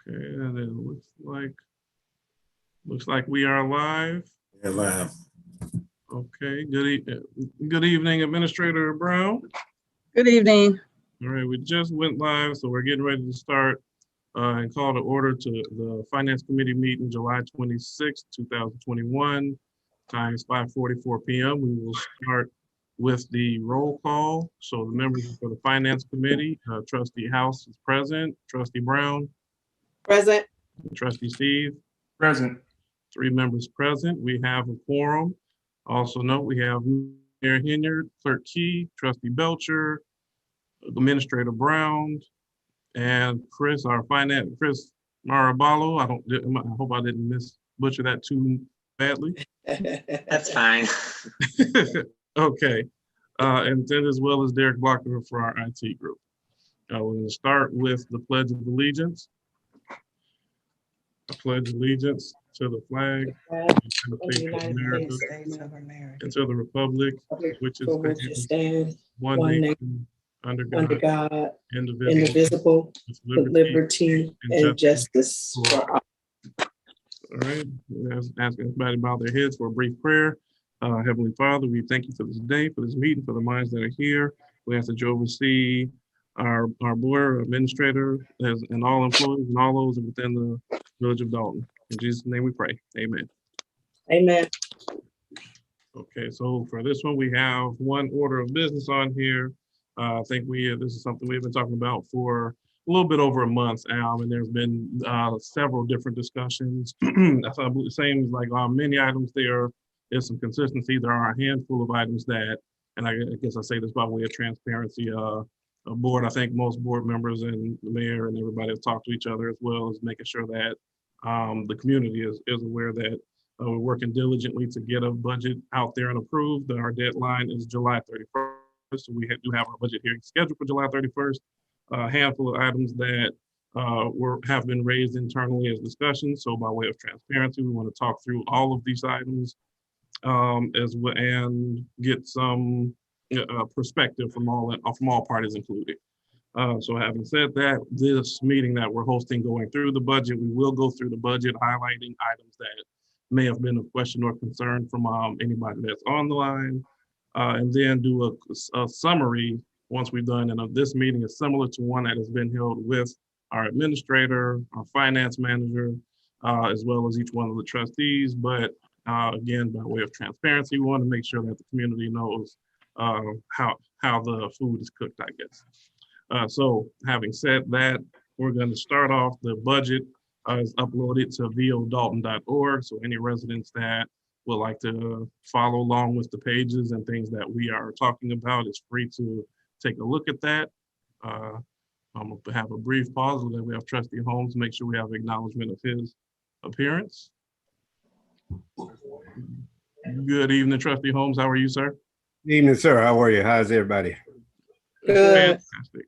Okay, and it looks like we are live. Yeah, live. Okay, good evening, Administrator Brown. Good evening. All right, we just went live, so we're getting ready to start and call to order to the Finance Committee meeting July 26, 2021. Time is 5:44 p.m. We will start with the roll call. So the members for the Finance Committee, Trustee House is present, Trustee Brown, Present. Trustee Steve. Present. 3 members present. We have a quorum. Also note we have Mayor Hinyard, Clerk Key, Trustee Belcher, Administrator Brown, and Chris, our finance, Chris Marabalo. I hope I didn't butcher that too badly. That's fine. Okay. And then as well as Derek Blocker for our IT group. We're going to start with the Pledge of Allegiance. I pledge allegiance to the flag of the United States of America and to the republic which is one nation under God, indivisible, with liberty and justice for all. All right, ask everybody to bow their heads for a brief prayer. Heavenly Father, we thank you for this day, for this meeting, for the minds that are here. We ask that you oversee our board, our administrator, and all employees and all those within the village of Dolton. In Jesus' name we pray. Amen. Amen. Okay, so for this one, we have one order of business on here. I think this is something we've been talking about for a little bit over a month now, and there's been several different discussions. It seems like on many items there's some consistency. There are a handful of items that, and I guess I say this by way of transparency, a board, I think most board members and the mayor and everybody have talked to each other as well as making sure that the community is aware that we're working diligently to get a budget out there and approved. Our deadline is July 31st. So we do have our budget hearing scheduled for July 31st. A handful of items that have been raised internally as discussions. So by way of transparency, we want to talk through all of these items as well and get some perspective from all parties included. So having said that, this meeting that we're hosting going through the budget, we will go through the budget highlighting items that may have been of question or concern from anybody that's on the line, and then do a summary once we've done. And this meeting is similar to one that has been held with our administrator, our finance manager, as well as each one of the trustees. But again, by way of transparency, we want to make sure that the community knows how the food is cooked, I guess. So having said that, we're going to start off. The budget is uploaded to vodolton.org. So any residents that would like to follow along with the pages and things that we are talking about is free to take a look at that. I'm going to have a brief pause so that we have Trustee Holmes make sure we have acknowledgement of his appearance. Good evening, Trustee Holmes. How are you, sir? Good evening, sir. How are you? How's everybody? Good. Fantastic.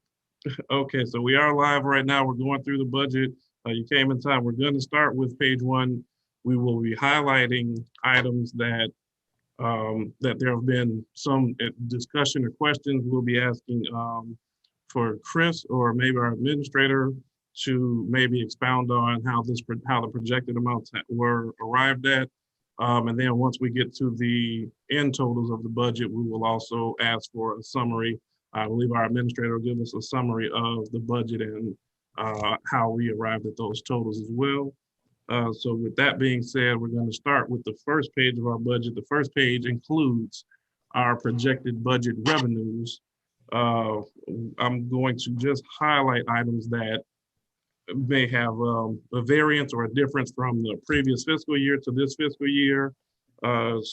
Okay, so we are live right now. We're going through the budget. You came in time. We're going to start with page 1. We will be highlighting items that there have been some discussion or questions. We'll be asking for Chris or maybe our administrator to maybe expound on how the projected amounts were arrived at. And then once we get to the end totals of the budget, we will also ask for a summary. I believe our administrator will give us a summary of the budget and how we arrived at those totals as well. So with that being said, we're going to start with the first page of our budget. The first page includes our projected budget revenues. I'm going to just highlight items that may have a variance or a difference from the previous fiscal year to this fiscal year. And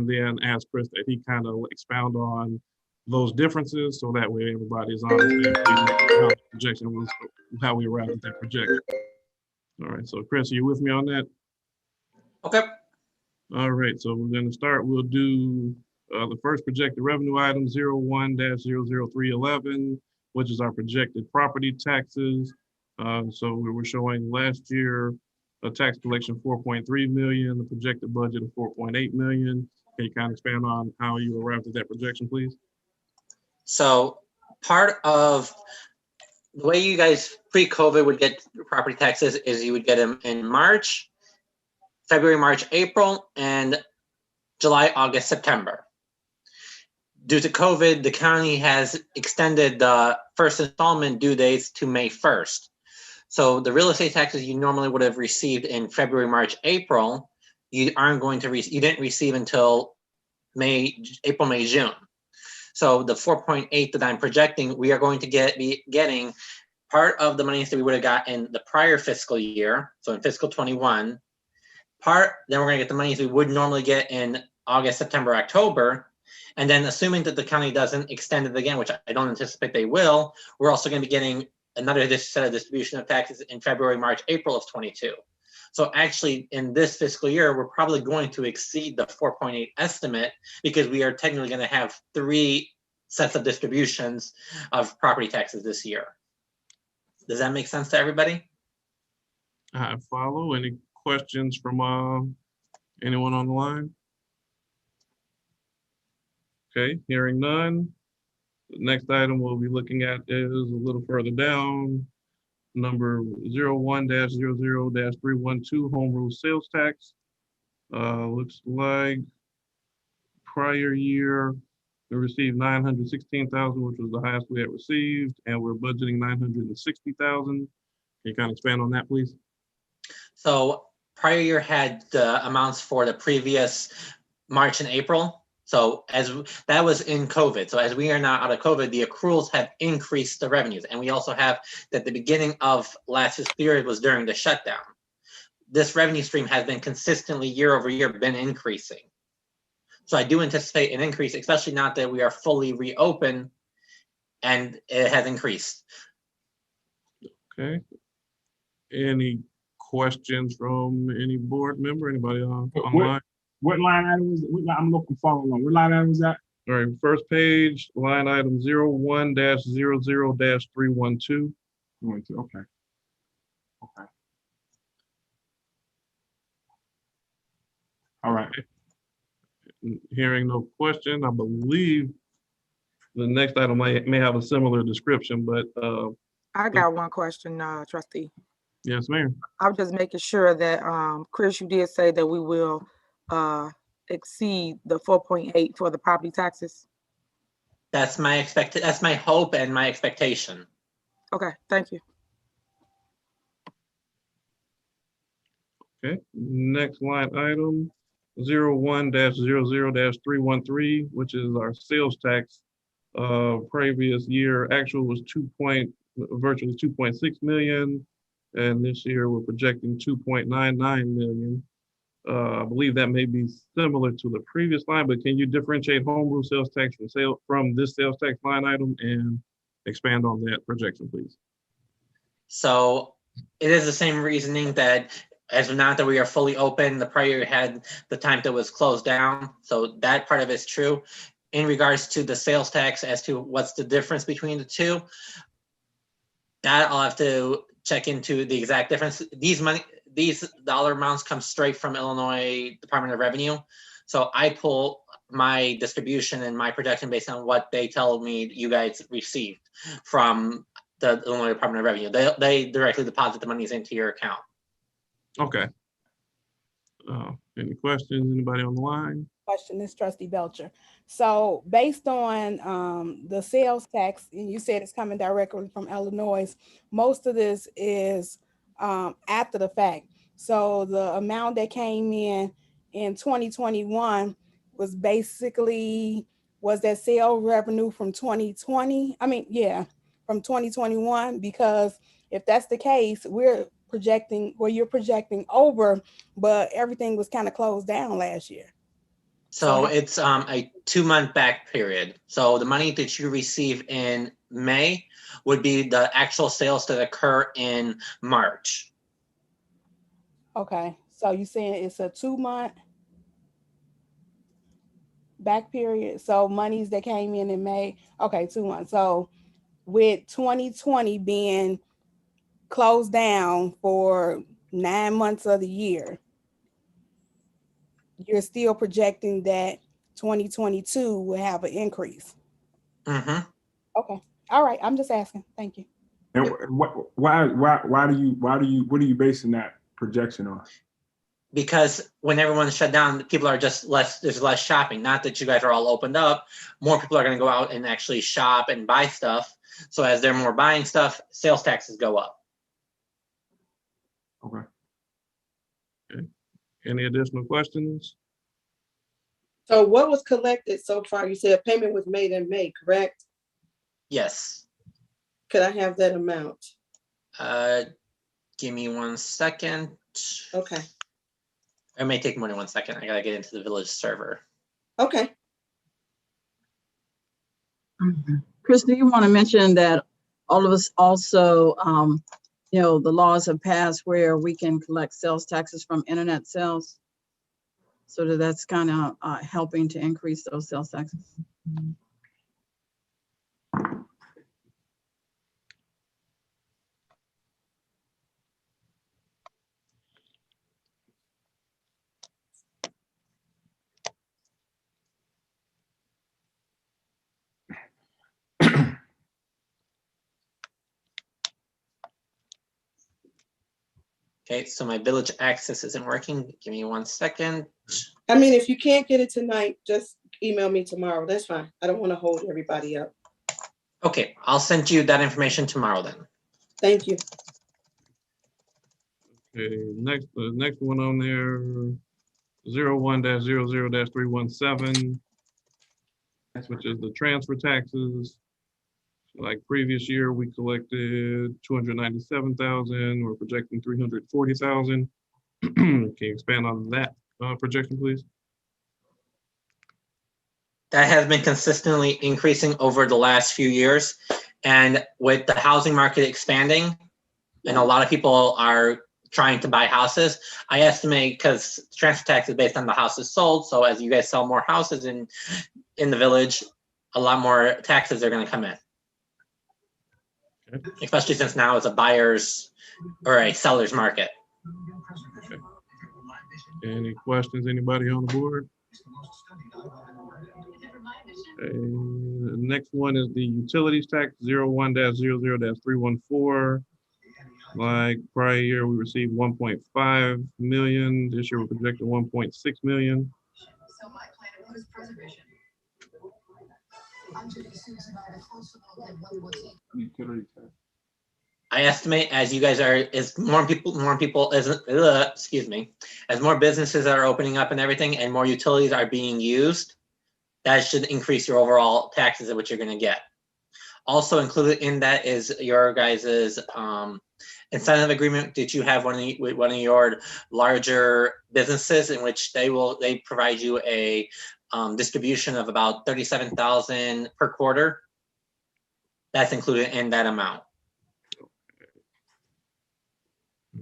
then ask Chris that he kind of expound on those differences so that way everybody's on the same page how the projection was, how we arrived at that projection. All right, so Chris, are you with me on that? Okay. All right, so we're going to start. We'll do the first projected revenue item 01-00311, which is our projected property taxes. So we were showing last year a tax collection 4.3 million, the projected budget of 4.8 million. Can you kind of expand on how you arrived at that projection, please? So part of The way you guys pre-COVID would get property taxes is you would get them in March, February, March, April, and July, August, September. Due to COVID, the county has extended the first installment due dates to May 1st. So the real estate taxes you normally would have received in February, March, April, you aren't going to you didn't receive until April, May, June. So the 4.8 that I'm projecting, we are going to be getting part of the monies that we would have got in the prior fiscal year, so in fiscal 21. Then we're going to get the monies we would normally get in August, September, October. And then assuming that the county doesn't extend it again, which I don't anticipate they will, we're also going to be getting another set of distribution of taxes in February, March, April of 22. So actually in this fiscal year, we're probably going to exceed the 4.8 estimate because we are technically going to have 3 sets of distributions of property taxes this year. Does that make sense to everybody? I follow. Any questions from anyone on the line? Okay, hearing none. The next item we'll be looking at is a little further down, number 01-00-312 home rule sales tax. Looks like prior year we received 916,000, which was the highest we had received, and we're budgeting 960,000. Can you kind of expand on that, please? So prior year had the amounts for the previous March and April. So as that was in COVID. So as we are now out of COVID, the accruals have increased the revenues. And we also have that the beginning of last fiscal period was during the shutdown. This revenue stream has been consistently year over year been increasing. So I do anticipate an increase, especially now that we are fully reopened and it has increased. Okay. Any questions from any board member, anybody online? What line item was it? I'm looking for along. What line item was that? All right, first page, line item 01-00-312. Okay. Okay. All right. Hearing no question, I believe the next item may have a similar description, but I got one question, trustee. yes, ma'am. I'm just making sure that, Chris, you did say that we will exceed the 4.8 for the property taxes. That's my that's my hope and my expectation. Okay, thank you. Okay, next line item 01-00-313, which is our sales tax. Previous year actual was virtually 2.6 million, and this year we're projecting 2.99 million. I believe that may be similar to the previous line, but can you differentiate home rule sales tax from this sales tax line item and expand on that projection, please? So it is the same reasoning that as of now that we are fully open, the prior year had the time that was closed down. So that part of it is true. In regards to the sales tax, as to what's the difference between the two, that I'll have to check into the exact difference. These dollar amounts come straight from Illinois Department of Revenue. So I pull my distribution and my projection based on what they tell me you guys received from the Illinois Department of Revenue. They directly deposit the monies into your account. Okay. Any questions? Anybody on the line? Question, this trustee Belcher. So based on the sales tax, and you said it's coming directly from Illinois, most of this is after the fact. So the amount that came in 2021 was basically, was that sale revenue from 2020? I mean, yeah, from 2021, because if that's the case, we're projecting, well, you're projecting over, but everything was kind of closed down last year. So it's a 2-month back period. So the money that you receive in May would be the actual sales that occur in March. Okay, so you're saying it's a 2-month back period. So monies that came in May, okay, 2 months. So with 2020 being closed down for 9 months of the year, you're still projecting that 2022 will have an increase. Mm-hmm. Okay, all right, I'm just asking. Thank you. And why what are you basing that projection on? Because when everyone's shut down, people are just there's less shopping. Not that you guys are all opened up. More people are going to go out and actually shop and buy stuff. So as they're more buying stuff, sales taxes go up. Okay. Any additional questions? So what was collected so far? You said payment was made in May, correct? Yes. Could I have that amount? Give me 1 second. Okay, It may take more than 1 second. I gotta get into the village server. okay. Chris, do you want to mention that all of us also, the laws have passed where we can collect sales taxes from internet sales? So that's kind of helping to increase those sales taxes. Okay, so my village access isn't working. Give me 1 second. I mean, if you can't get it tonight, just email me tomorrow. That's fine. I don't want to hold everybody up. Okay, I'll send you that information tomorrow then. Thank you. Okay, the next one on there, 01-00-317, which is the transfer taxes. Like previous year, we collected 297,000. We're projecting 340,000. Can you expand on that projection, please? That has been consistently increasing over the last few years. And with the housing market expanding, and a lot of people are trying to buy houses, I estimate, because transfer tax is based on the houses sold. So as you guys sell more houses in the village, a lot more taxes are going to come in. Okay. Especially since now it's a buyer's or a seller's market. Okay. Any questions, anybody on the board? Okay. The next one is the utilities tax, 01-00-314. Like prior year, we received 1.5 million. This year, we're projecting 1.6 million. Utility tax. I estimate as you guys are, as more people, excuse me, as more businesses are opening up and everything, and more utilities are being used, that should increase your overall taxes of what you're going to get. Also included in that is your guys's incentive agreement that you have with one of your larger businesses, in which they provide you a distribution of about 37,000 per quarter. That's included in that amount.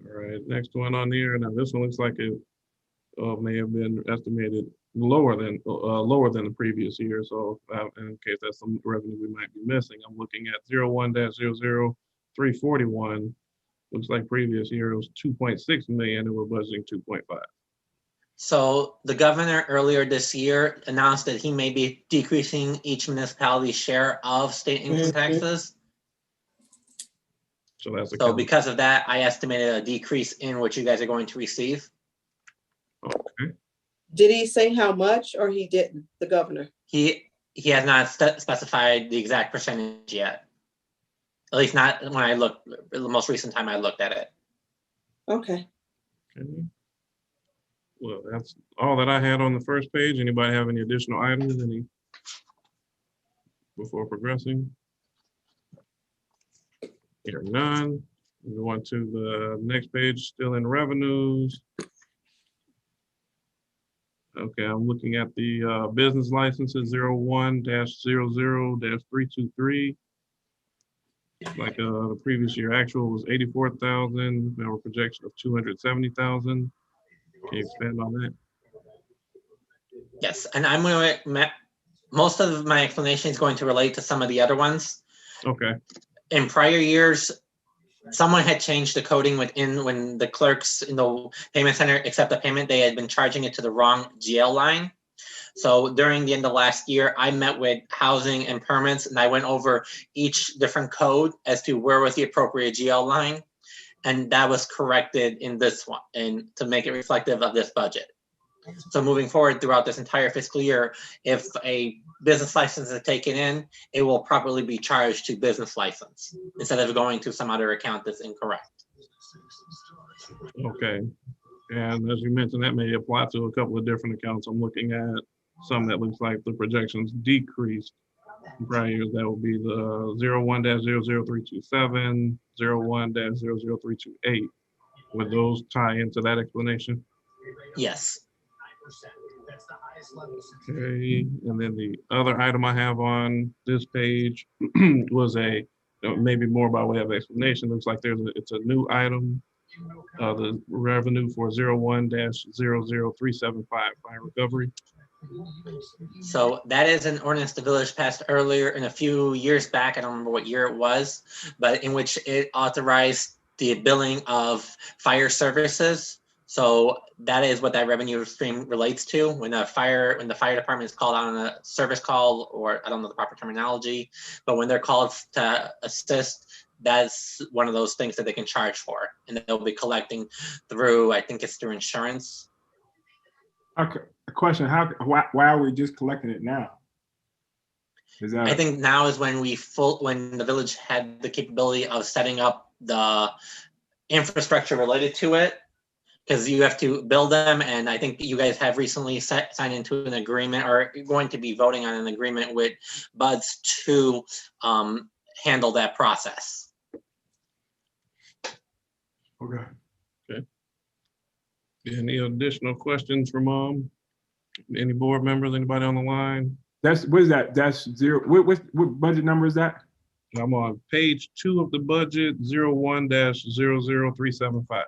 All right, next one on here. Now this one looks like it may have been estimated lower than the previous year. So in case that's some revenue we might be missing, I'm looking at 01-00-341. Looks like previous year it was 2.6 million and we're budgeting 2.5. So the governor earlier this year announced that he may be decreasing each municipality's share of state income taxes. So that's So because of that, I estimated a decrease in what you guys are going to receive. okay. Did he say how much, or he didn't, the governor? He has not specified the exact percentage yet. At least not when I looked, the most recent time I looked at it. Okay. Okay. Well, that's all that I had on the first page. Anybody have any additional items before progressing? Hearing none. We go on to the next page, still in revenues. Okay, I'm looking at the business licenses 01-00-323. Like the previous year actual was 84,000. Now we're projection of 270,000. Can you expand on that? Yes, and I'm going to, most of my explanation is going to relate to some of the other ones. Okay. In prior years, someone had changed the coding when the clerks in the payment center accept the payment, they had been charging it to the wrong GL line. So during the end of last year, I met with housing and permits, and I went over each different code as to where was the appropriate GL line. And that was corrected in this one, and to make it reflective of this budget. So moving forward throughout this entire fiscal year, if a business license is taken in, it will properly be charged to business license instead of going to some other account that's incorrect. Okay. And as you mentioned, that may apply to a couple of different accounts. I'm looking at some that looks like the projections decreased in prior years. That will be the 01-00327, 01-00328. Would those tie into that explanation? Yes. Okay, and then the other item I have on this page was maybe more by way of explanation. Looks like it's a new item. The revenue for 01-00375 fire recovery. So that is an ordinance the village passed earlier in a few years back. I don't remember what year it was, but in which it authorized the billing of fire services. So that is what that revenue stream relates to. When the fire department is called on a service call, or I don't know the proper terminology, but when they're called to assist, that's one of those things that they can charge for, and they'll be collecting through, I think it's through insurance. Okay, a question, why are we just collecting it now? Is that? I think now is when when the village had the capability of setting up the infrastructure related to it, because you have to build them. And I think you guys have recently signed into an agreement, or going to be voting on an agreement with Buds to handle that process. Okay. Any additional questions from any board members, anybody on the line? What is that? That's zero. What budget number is that? I'm on page 2 of the budget, 01-00375.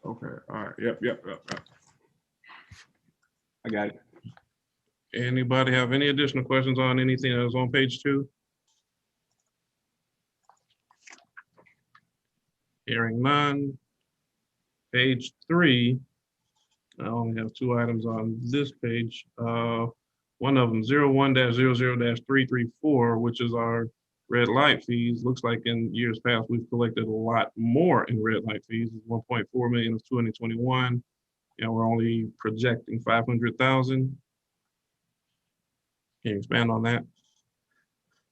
Okay, all right, yep. I got it. Anybody have any additional questions on anything that was on page 2? Hearing none. Page 3, I only have 2 items on this page. One of them, 01-00-334, which is our red light fees. Looks like in years past, we've collected a lot more in red light fees, 1.4 million of 2021. And we're only projecting 500,000. Can you expand on that?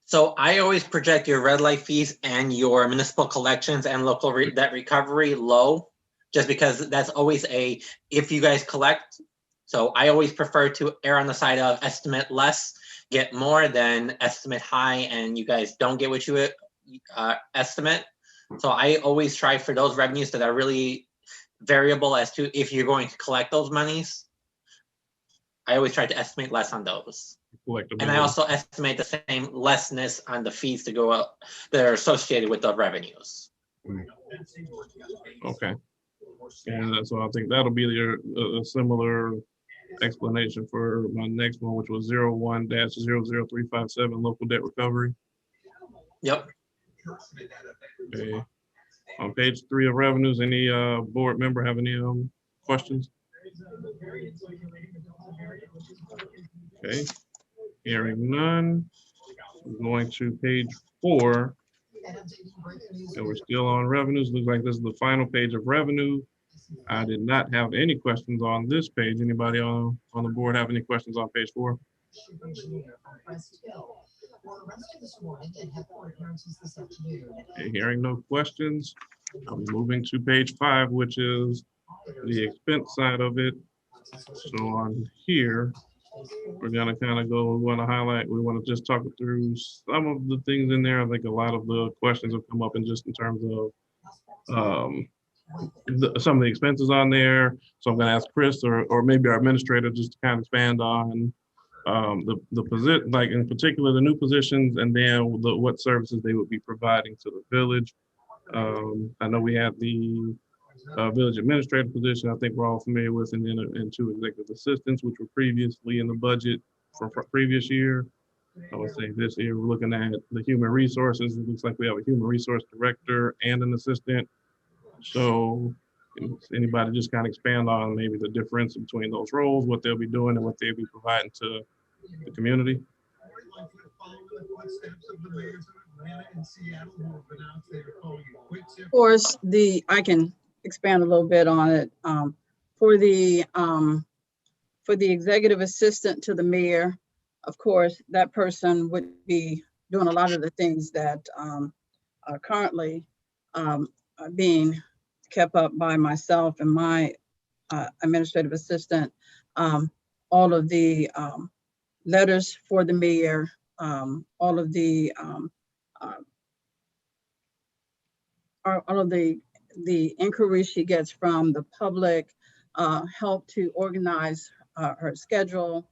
So I always project your red light fees and your municipal collections and local debt recovery low, just because that's always if you guys collect. So I always prefer to err on the side of estimate less, get more than estimate high, and you guys don't get what you estimate. So I always try for those revenues that are really variable as to if you're going to collect those monies. I always try to estimate less on those. And I also estimate the same lessness on the fees to go up that are associated with the revenues. Okay. And so I think that'll be a similar explanation for my next one, which was 01-00357 local debt recovery. Yep. Okay. On page 3 of revenues, any board member have any questions? Okay. Hearing none. We're going to page 4. And we're still on revenues. Looks like this is the final page of revenue. I did not have any questions on this page. Anybody on the board have any questions on page 4? Okay, hearing no questions, I'm moving to page 5, which is the expense side of it. So on here, we're gonna kind of go, we want to highlight, we want to just talk through some of the things in there. I think a lot of the questions have come up in just in terms of some of the expenses on there. So I'm gonna ask Chris or maybe our administrator just to kind of expand on the position, like in particular, the new positions, and then what services they would be providing to the village. I know we have the village administrator position, I think we're all familiar with, and then 2 executive assistants, which were previously in the budget for previous year. I would say this year we're looking at the human resources. It looks like we have a human resource director and an assistant. So Anybody just kind of expand on maybe the difference between those roles, what they'll be doing and what they'll be providing to the community? Of course, I can expand a little bit on it. For the executive assistant to the mayor, of course, that person would be doing a lot of the things that are currently being kept up by myself and my administrative assistant. All of the letters for the mayor, all of the inquiries she gets from the public, help to organize her schedule,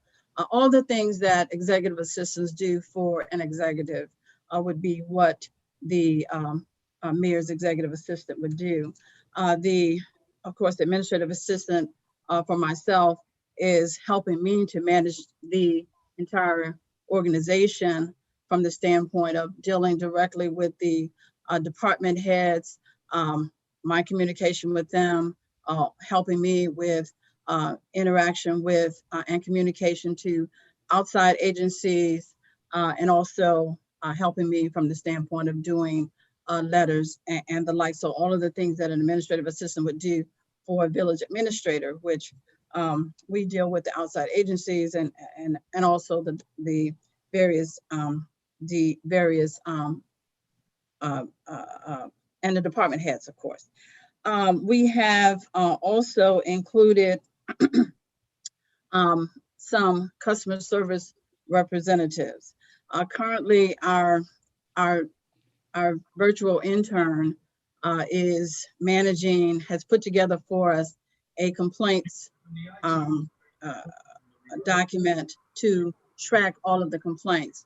all the things that executive assistants do for an executive would be what the mayor's executive assistant would do. Of course, the administrative assistant for myself is helping me to manage the entire organization from the standpoint of dealing directly with the department heads, my communication with them, helping me with interaction with and communication to outside agencies, and also helping me from the standpoint of doing letters and the like. So all of the things that an administrative assistant would do for a village administrator, which we deal with the outside agencies and also the various and the department heads, of course. We have also included some customer service representatives. Currently, our virtual intern has put together for us a complaints document to track all of the complaints.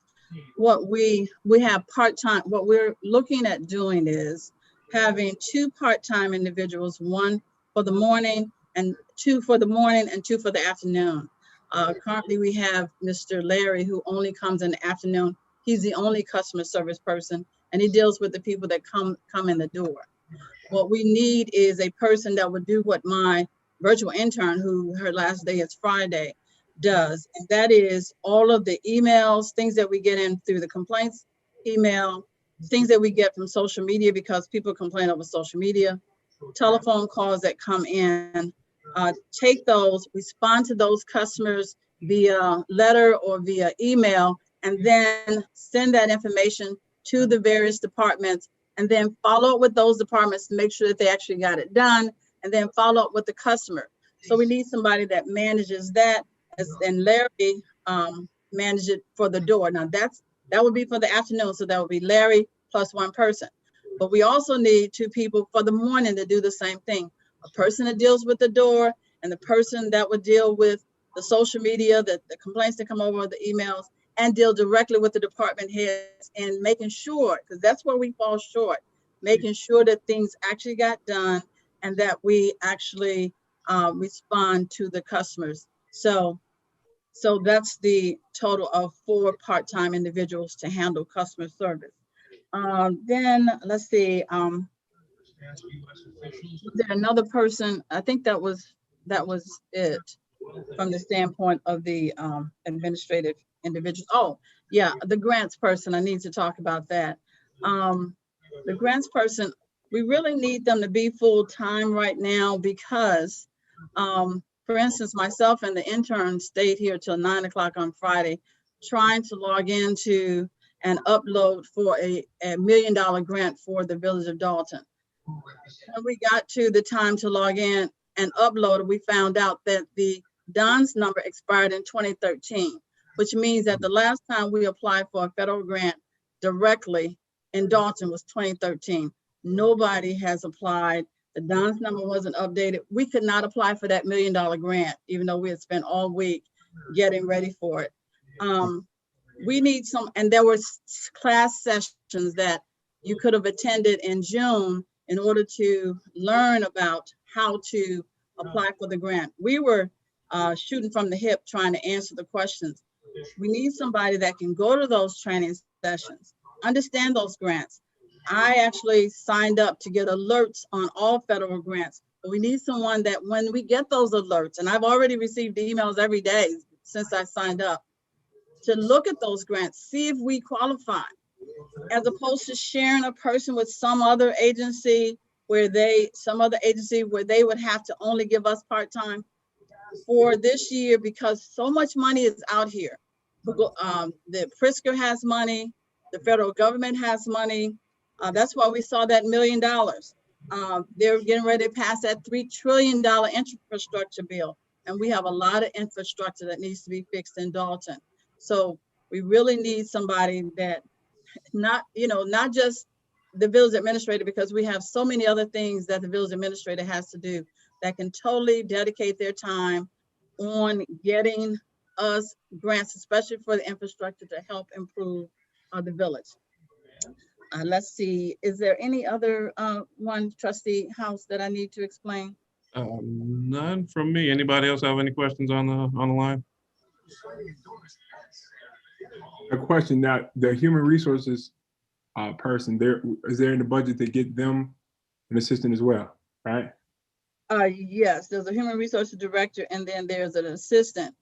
What we have part-time, what we're looking at doing is having 2 part-time individuals, 1 for the morning and 2 for the afternoon. Currently we have Mr. Larry, who only comes in the afternoon. He's the only customer service person, and he deals with the people that come in the door. What we need is a person that would do what my virtual intern, who her last day is Friday, does, and that is all of the emails, things that we get in through the complaints email, things that we get from social media because people complain over social media, telephone calls that come in, take those, respond to those customers via letter or via email, and then send that information to the various departments, and then follow up with those departments to make sure that they actually got it done, and then follow up with the customer. So we need somebody that manages that, and Larry manage it for the door. Now that would be for the afternoon, so that would be Larry plus 1 person. But we also need 2 people for the morning to do the same thing. A person that deals with the door, and the person that would deal with the social media, the complaints that come over, the emails, and deal directly with the department heads and making sure, because that's where we fall short, making sure that things actually got done and that we actually respond to the customers. So that's the total of 4 part-time individuals to handle customer service. Then let's see, there another person, I think that was it from the standpoint of the administrative individuals. Oh, yeah, the grants person, I need to talk about that. The grants person, we really need them to be full-time right now because for instance, myself and the intern stayed here till 9 o'clock on Friday, trying to log into and upload for a $1 million grant for the village of Dolton. When we got to the time to log in and upload, we found out that the DONS number expired in 2013, which means that the last time we applied for a federal grant directly in Dolton was 2013. Nobody has applied. The DONS number wasn't updated. We could not apply for that $1 million grant, even though we had spent all week getting ready for it. We need some, and there were class sessions that you could have attended in June in order to learn about how to apply for the grant. We were shooting from the hip trying to answer the questions. We need somebody that can go to those training sessions, understand those grants, I actually signed up to get alerts on all federal grants. But we need someone that when we get those alerts, and I've already received emails every day since I signed up, to look at those grants, see if we qualify, as opposed to sharing a person with some other agency where they would have to only give us part-time. For this year, because so much money is out here. The Pritzker has money, the federal government has money. That's why we saw that $1 million. They're getting ready to pass that $3 trillion infrastructure bill. And we have a lot of infrastructure that needs to be fixed in Dolton. So we really need somebody that not just the village administrator, because we have so many other things that the village administrator has to do, that can totally dedicate their time on getting us grants, especially for the infrastructure to help improve the village. Let's see, is there any other one, Trustee House, that I need to explain? None from me. Anybody else have any questions on the line? A question that the human resources person is there in the budget to get them an assistant as well, right? Yes, there's a human resources director and then there's an assistant.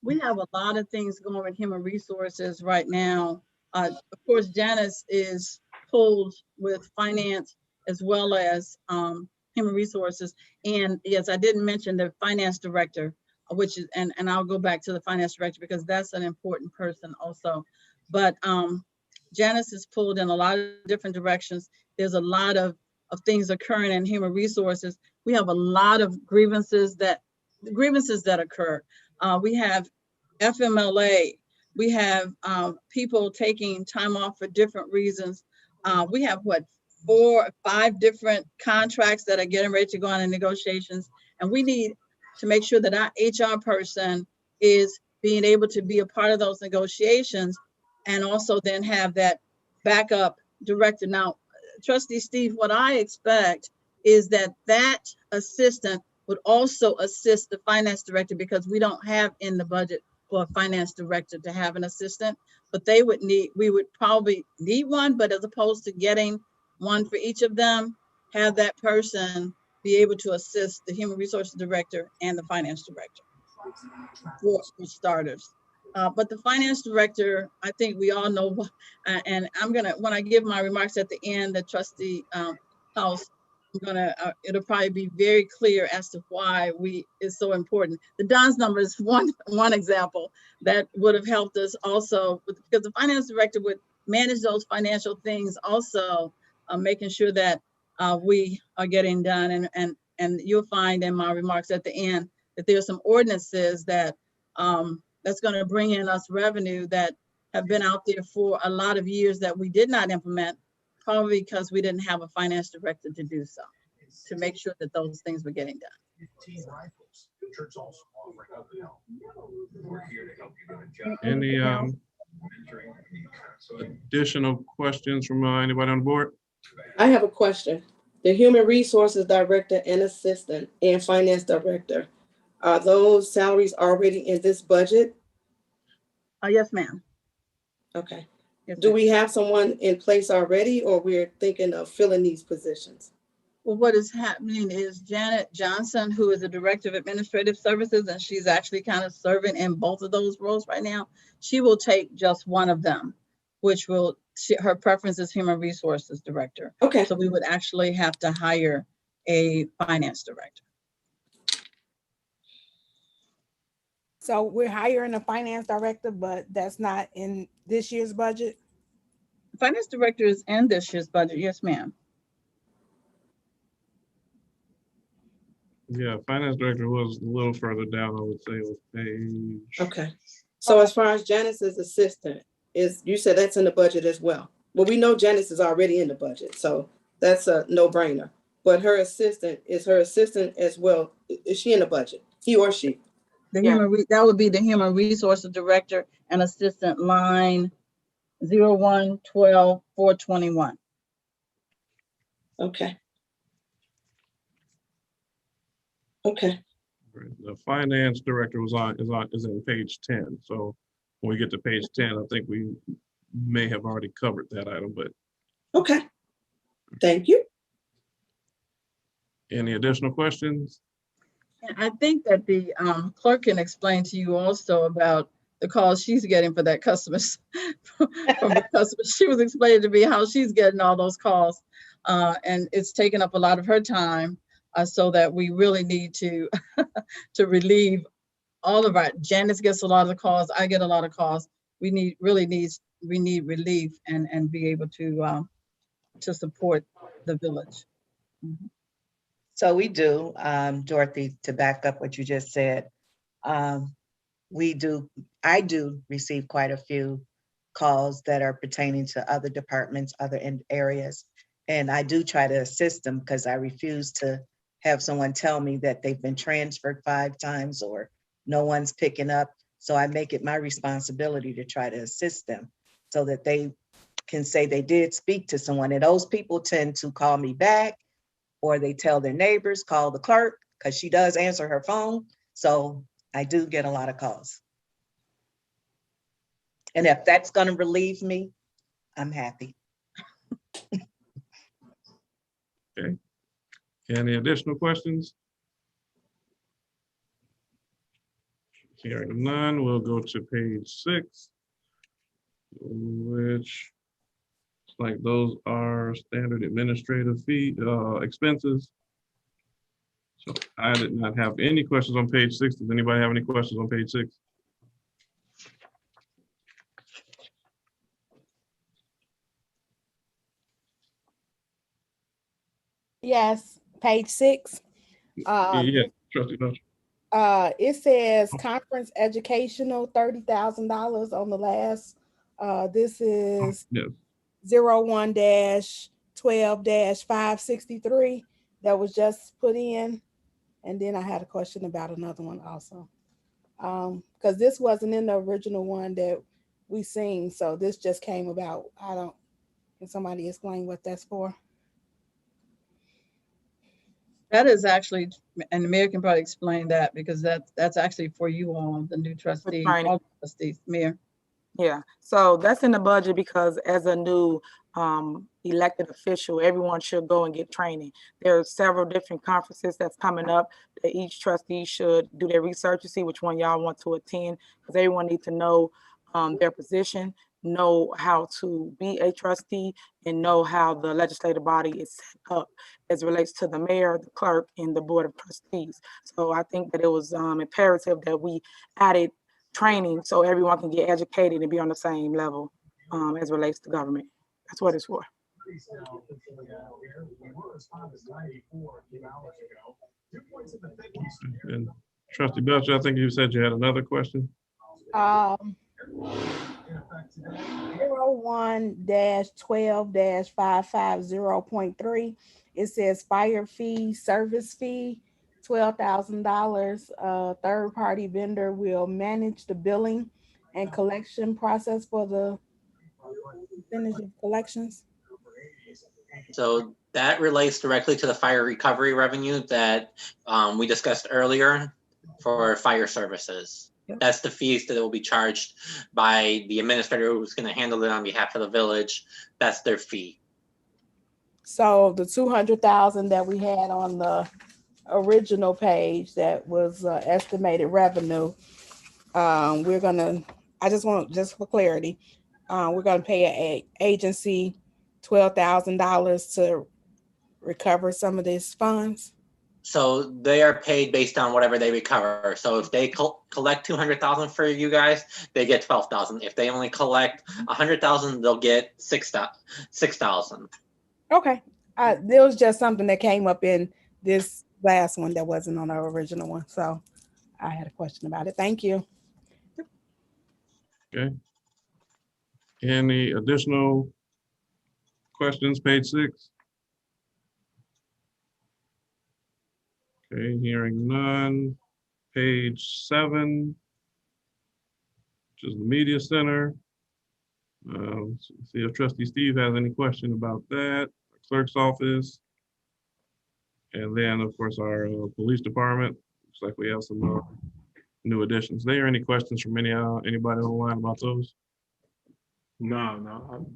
We have a lot of things going with human resources right now. Of course, Janice is pulled with finance as well as human resources. And yes, I didn't mention the finance director, which is, and I'll go back to the finance director because that's an important person also. But Janice is pulled in a lot of different directions. There's a lot of things occurring in human resources. We have a lot of grievances that occur. We have FMLA. We have people taking time off for different reasons. We have 4 or 5 different contracts that are getting ready to go on in negotiations. And we need to make sure that our HR person is being able to be a part of those negotiations and also then have that backup director. Now, Trustee Steve, what I expect is that assistant would also assist the finance director, because we don't have in the budget for a finance director to have an assistant, but we would probably need one, but as opposed to getting one for each of them, have that person be able to assist the human resources director and the finance director for starters. But the finance director, I think we all know, and when I give my remarks at the end, the Trustee House, it'll probably be very clear as to why it's so important. The DONS number is one example that would have helped us also, because the finance director would manage those financial things also, making sure that we are getting done. And you'll find in my remarks at the end that there are some ordinances that that's going to bring in us revenue that have been out there for a lot of years that we did not implement, probably because we didn't have a finance director to do so, to make sure that those things were getting done. Any additional questions from anybody on the board? I have a question. The human resources director and assistant and finance director, are those salaries already in this budget? Yes, ma'am. Okay. Yes, Do ma'am. we have someone in place already, or we're thinking of filling these positions? Well, what is happening is Janet Johnson, who is the Director of Administrative Services, and she's actually kind of serving in both of those roles right now. She will take just one of them, which her preference is Human Resources Director. Okay. So we would actually have to hire a finance director. So we're hiring a finance director, but that's not in this year's budget? Finance director is in this year's budget. Yes, ma'am. Yeah, finance director was a little further down, I would say, with page. Okay. So as far as Janice's assistant you said that's in the budget as well. Well, we know Janice is already in the budget, so that's a no-brainer. But her assistant as well. Is she in the budget? He or she? That would be the Human Resources Director and Assistant line 01-12-421. Okay. Okay. The finance director is in page 10. So when we get to page 10, I think we may have already covered that item, but Okay. Thank you. Any additional questions? I think that the clerk can explain to you also about the calls she's getting for that customers from the customers. She was explaining to me how she's getting all those calls, and it's taking up a lot of her time. So that we really need to to relieve all of our. Janice gets a lot of the calls. I get a lot of calls. We need relief and be able to support the village. Mhm. So we do, Dorothy, to back up what you just said. Um, I do receive quite a few calls that are pertaining to other departments, other areas. And I do try to assist them because I refuse to have someone tell me that they've been transferred 5 times or no one's picking up. So I make it my responsibility to try to assist them so that they can say they did speak to someone. And those people tend to call me back, or they tell their neighbors, call the clerk, because she does answer her phone. So I do get a lot of calls. And if that's going to relieve me, I'm happy. Okay. Any additional questions? Hearing none, we'll go to page 6, which looks like those are standard administrative fee expenses. So I did not have any questions on page 6. Does anybody have any questions on page 6? Yes, page 6. Yeah, trustee Belcher. It says conference educational, $30,000 on the last. This is Yes. 01-12-563 that was just put in. And then I had a question about another one also. Because this wasn't in the original one that we seen. So this just came about. Can somebody explain what that's for? That is actually, and the mayor can probably explain that because that's actually for you all, the new trustee, training. all trustees, mayor. Yeah, so that's in the budget because as a new elected official, everyone should go and get training. There are several different conferences that's coming up that each trustee should do their research to see which one y'all want to attend, because everyone needs to know their position, know how to be a trustee, and know how the legislative body is set up as it relates to the mayor, the clerk, and the board of trustees. So I think that it was imperative that we added training so everyone can get educated and be on the same level as relates to government. That's what it's for. And trustee Belcher, I think you said you had another question. 01-12-550.3. It says fire fee, service fee, $12,000. Third-party vendor will manage the billing and collection process for the percentage of collections. So that relates directly to the fire recovery revenue that we discussed earlier for fire services. Yep. That's the fees that will be charged by the administrator who's going to handle it on behalf of the village. That's their fee. So the 200,000 that we had on the original page that was estimated revenue, just for clarity, we're gonna pay an agency $12,000 to recover some of these funds. So they are paid based on whatever they recover. So if they collect 200,000 for you guys, they get 12,000. If they only collect 100,000, they'll get 6,000. Okay, there was just something that came up in this last one that wasn't on our original one, so I had a question about it. Thank you. Okay. Any additional questions, page 6? Okay, hearing none. Page 7, which is the media center. Let's see if trustee Steve has any question about that. Clerk's office. And then, of course, our police department. Looks like we have some new additions there. Any questions from anybody on the line about those? No,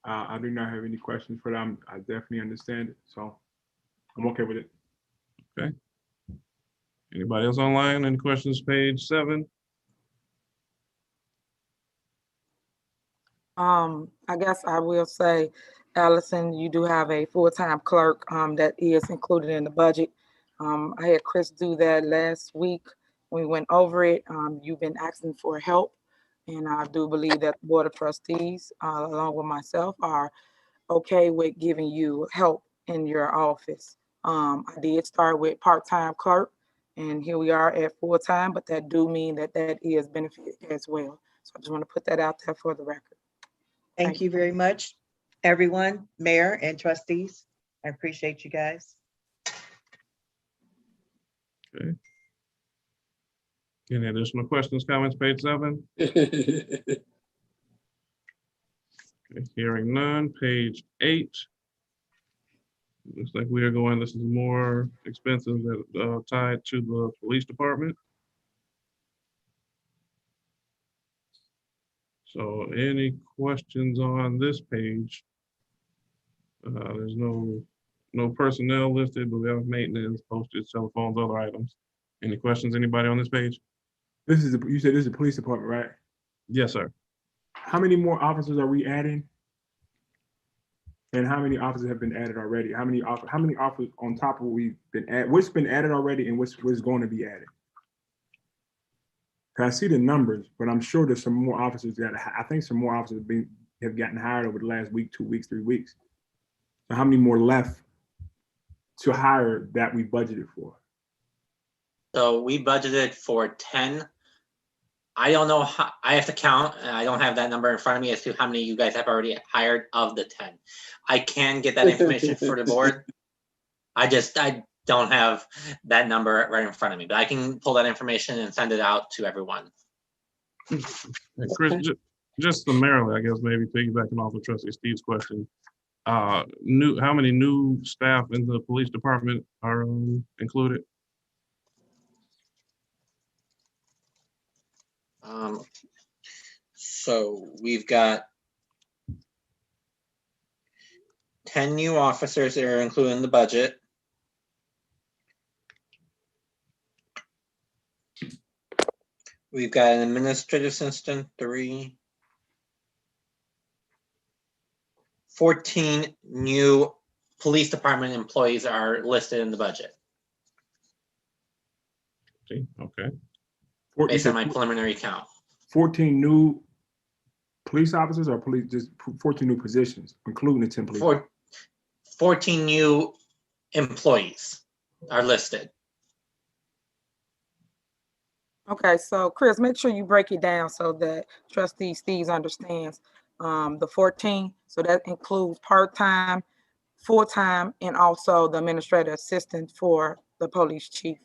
I do not have any questions for them. I definitely understand it, so I'm okay with it. Anybody else online? Any questions, page 7? I guess I will say, Allison, you do have a full-time clerk, that is included in the budget. I had Chris do that last week. We went over it. You've been asking for help. And I do believe that the Board of Trustees, along with myself, are okay with giving you help in your office. I did start with part-time clerk, and here we are at full-time, but that do mean that that is benefit as well. So I just want to put that out there for the record. Thank you very much, everyone, mayor and trustees. I appreciate you guys. Okay. Any additional questions, comments, page 7? Okay, hearing none, page 8. Looks like we are going, this is more expenses that tied to the police department. So any questions on this page? There's no personnel listed, but we have maintenance, postage, telephones, other items. Any questions, anybody on this page? This is, you said this is the police department, right? Yes, sir. How many more officers are we adding? And how many officers have been added already? How many officers on top of what we've been added? What's been added already and what's going to be added? 'Cause I see the numbers, but I'm sure there's some more officers that I think some more officers have gotten hired over the last week, 2 weeks, 3 weeks. So how many more left to hire that we budgeted for? So we budgeted for 10. I don't know how, I have to count, and I don't have that number in front of me as to how many you guys have already hired of the 10. I can get that information for the board. I don't have that number right in front of me, but I can pull that information and send it out to everyone. Hey, Chris, just summarily, I guess maybe piggybacking off of Trustee Steve's question. How many new staff in the police department are included? So we've got 10 new officers that are included in the budget. We've got an administrative assistant, 3. 14 new police department employees are listed in the budget Okay. based on my preliminary count. 14 new police officers or just 14 new positions, including the 10 police? 14 new employees are listed. Okay, so Chris, make sure you break it down so that Trustee Steve understands. The 14, so that includes part-time, full-time, and also the administrative assistant for the police chief.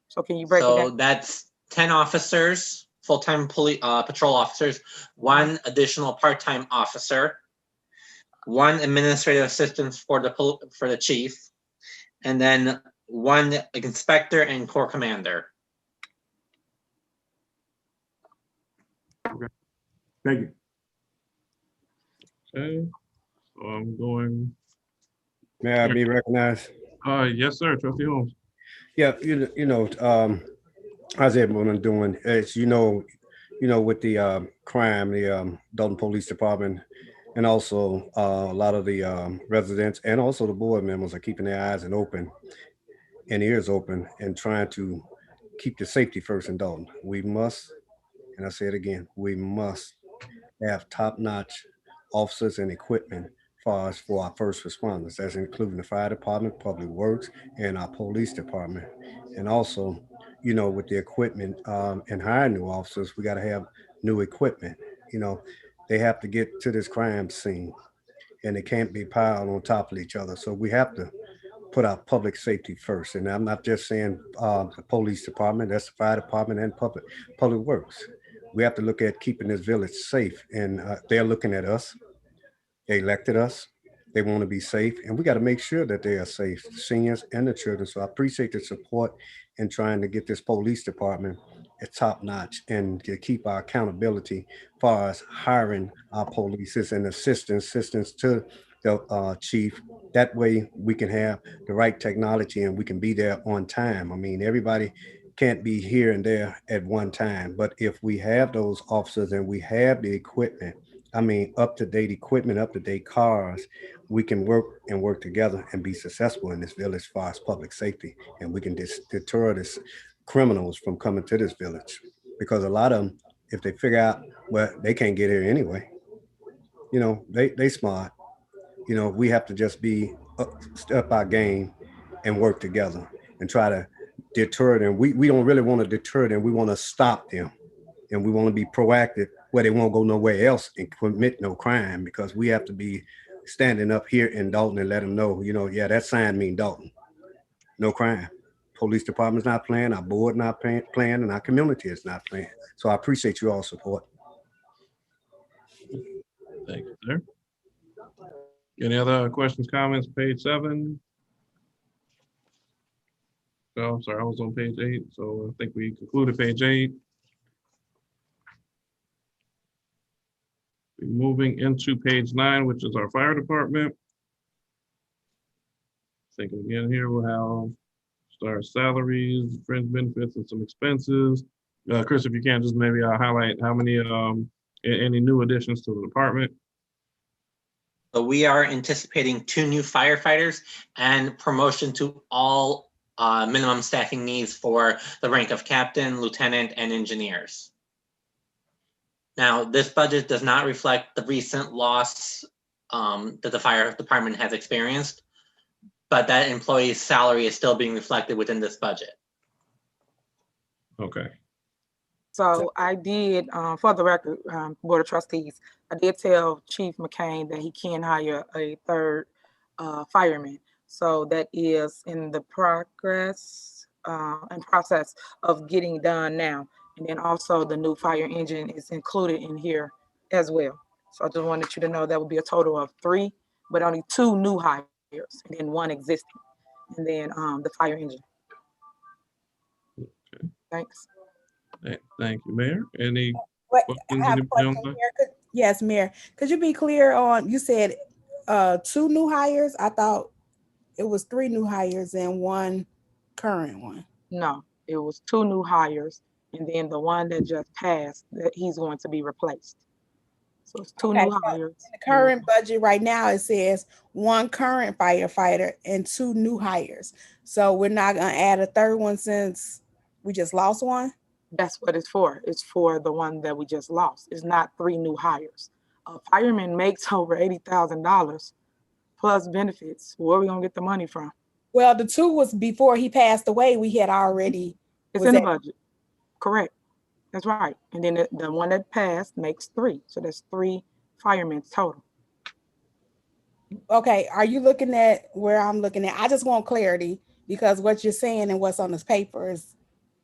So can you break it So down? that's 10 officers, full-time patrol officers, 1 additional part-time officer, 1 administrative assistant for the chief, and then 1 inspector and corps commander. Thank you. Okay. So I'm going. May I be recognized? Yes, sir. Trustee Holmes. Yeah, how's everyone doing? As you know, with the crime, the Dolton Police Department, and also a lot of the residents and also the board members are keeping their eyes and ears open and trying to keep the safety first in Dolton. We must, and I say it again, we must have top-notch officers and equipment for our first responders. That's including the fire department, public works, and our police department. And also, with the equipment and hiring new officers, we got to have new equipment. They have to get to this crime scene, and they can't be piled on top of each other. So we have to put our public safety first. And I'm not just saying the police department, that's the fire department and public works. We have to look at keeping this village safe, and they're looking at us. They elected us. They want to be safe, and we got to make sure that they are safe, the seniors and the children. So I appreciate the support in trying to get this police department is top notch and to keep our accountability as far as hiring our police and assistants to the chief. That way we can have the right technology and we can be there on time. I mean, everybody can't be here and there at one time, but if we have those officers and we have the equipment, I mean, up to date equipment, up to date cars, we can work together and be successful in this village as far as public safety. And we can deter this criminals from coming to this village because a lot of them, if they figure out, well, they can't get here anyway, they smart. We have to just be step our game and work together and try to deter them. We don't really want to deter them. We want to stop them, and we want to be proactive where they won't go nowhere else and commit no crime, because we have to be standing up here in Dolton and let them know, yeah, that sign mean Dolton, no crime. Police department's not playing, our board not playing, and our community is not playing. So I appreciate you all support. Thank you, sir. Any other questions, comments, page 7? So I'm sorry, I was on page 8, so I think we concluded page 8. Moving into page 9, which is our fire department. Thinking again here, we'll have start salaries, fringe benefits, and some expenses. Chris, if you can, just maybe highlight how many, any new additions to the department. So we are anticipating 2 new firefighters and promotion to all minimum staffing needs for the rank of captain, lieutenant, and engineers. Now, this budget does not reflect the recent loss that the fire department has experienced, but that employee's salary is still being reflected within this budget. Okay. So I did, for the record, Board of Trustees, I did tell Chief McCain that he can hire a 3rd fireman. So that is in the process of getting done now. And then also the new fire engine is included in here as well. So I just wanted you to know that would be a total of 3, but only 2 new hires and then 1 existing. And then the fire engine. Okay. Thanks. Thank you, Mayor. Any Wait, questions? I have a Anybody question, online? Mayor. Yes, Mayor. Could you be clear on, you said 2 new hires? I thought it was 3 new hires and 1 current one. No, it was 2 new hires, and then the one that just passed, that he's going to be replaced. So it's 2 Okay, new so hires. in the current budget right now, it says 1 current firefighter and 2 new hires. So we're not gonna add a 3rd one since we just lost 1? That's what it's for. It's for the one that we just lost. It's not 3 new hires. A fireman makes over $80,000 plus benefits. Where are we gonna get the money from? Well, the 2 was before he passed away. We had already. It's in the budget. Correct. That's right. And then the one that passed makes 3. So that's 3 firemen total. Okay, are you looking at where I'm looking at? I just want clarity, because what you're saying and what's on this paper is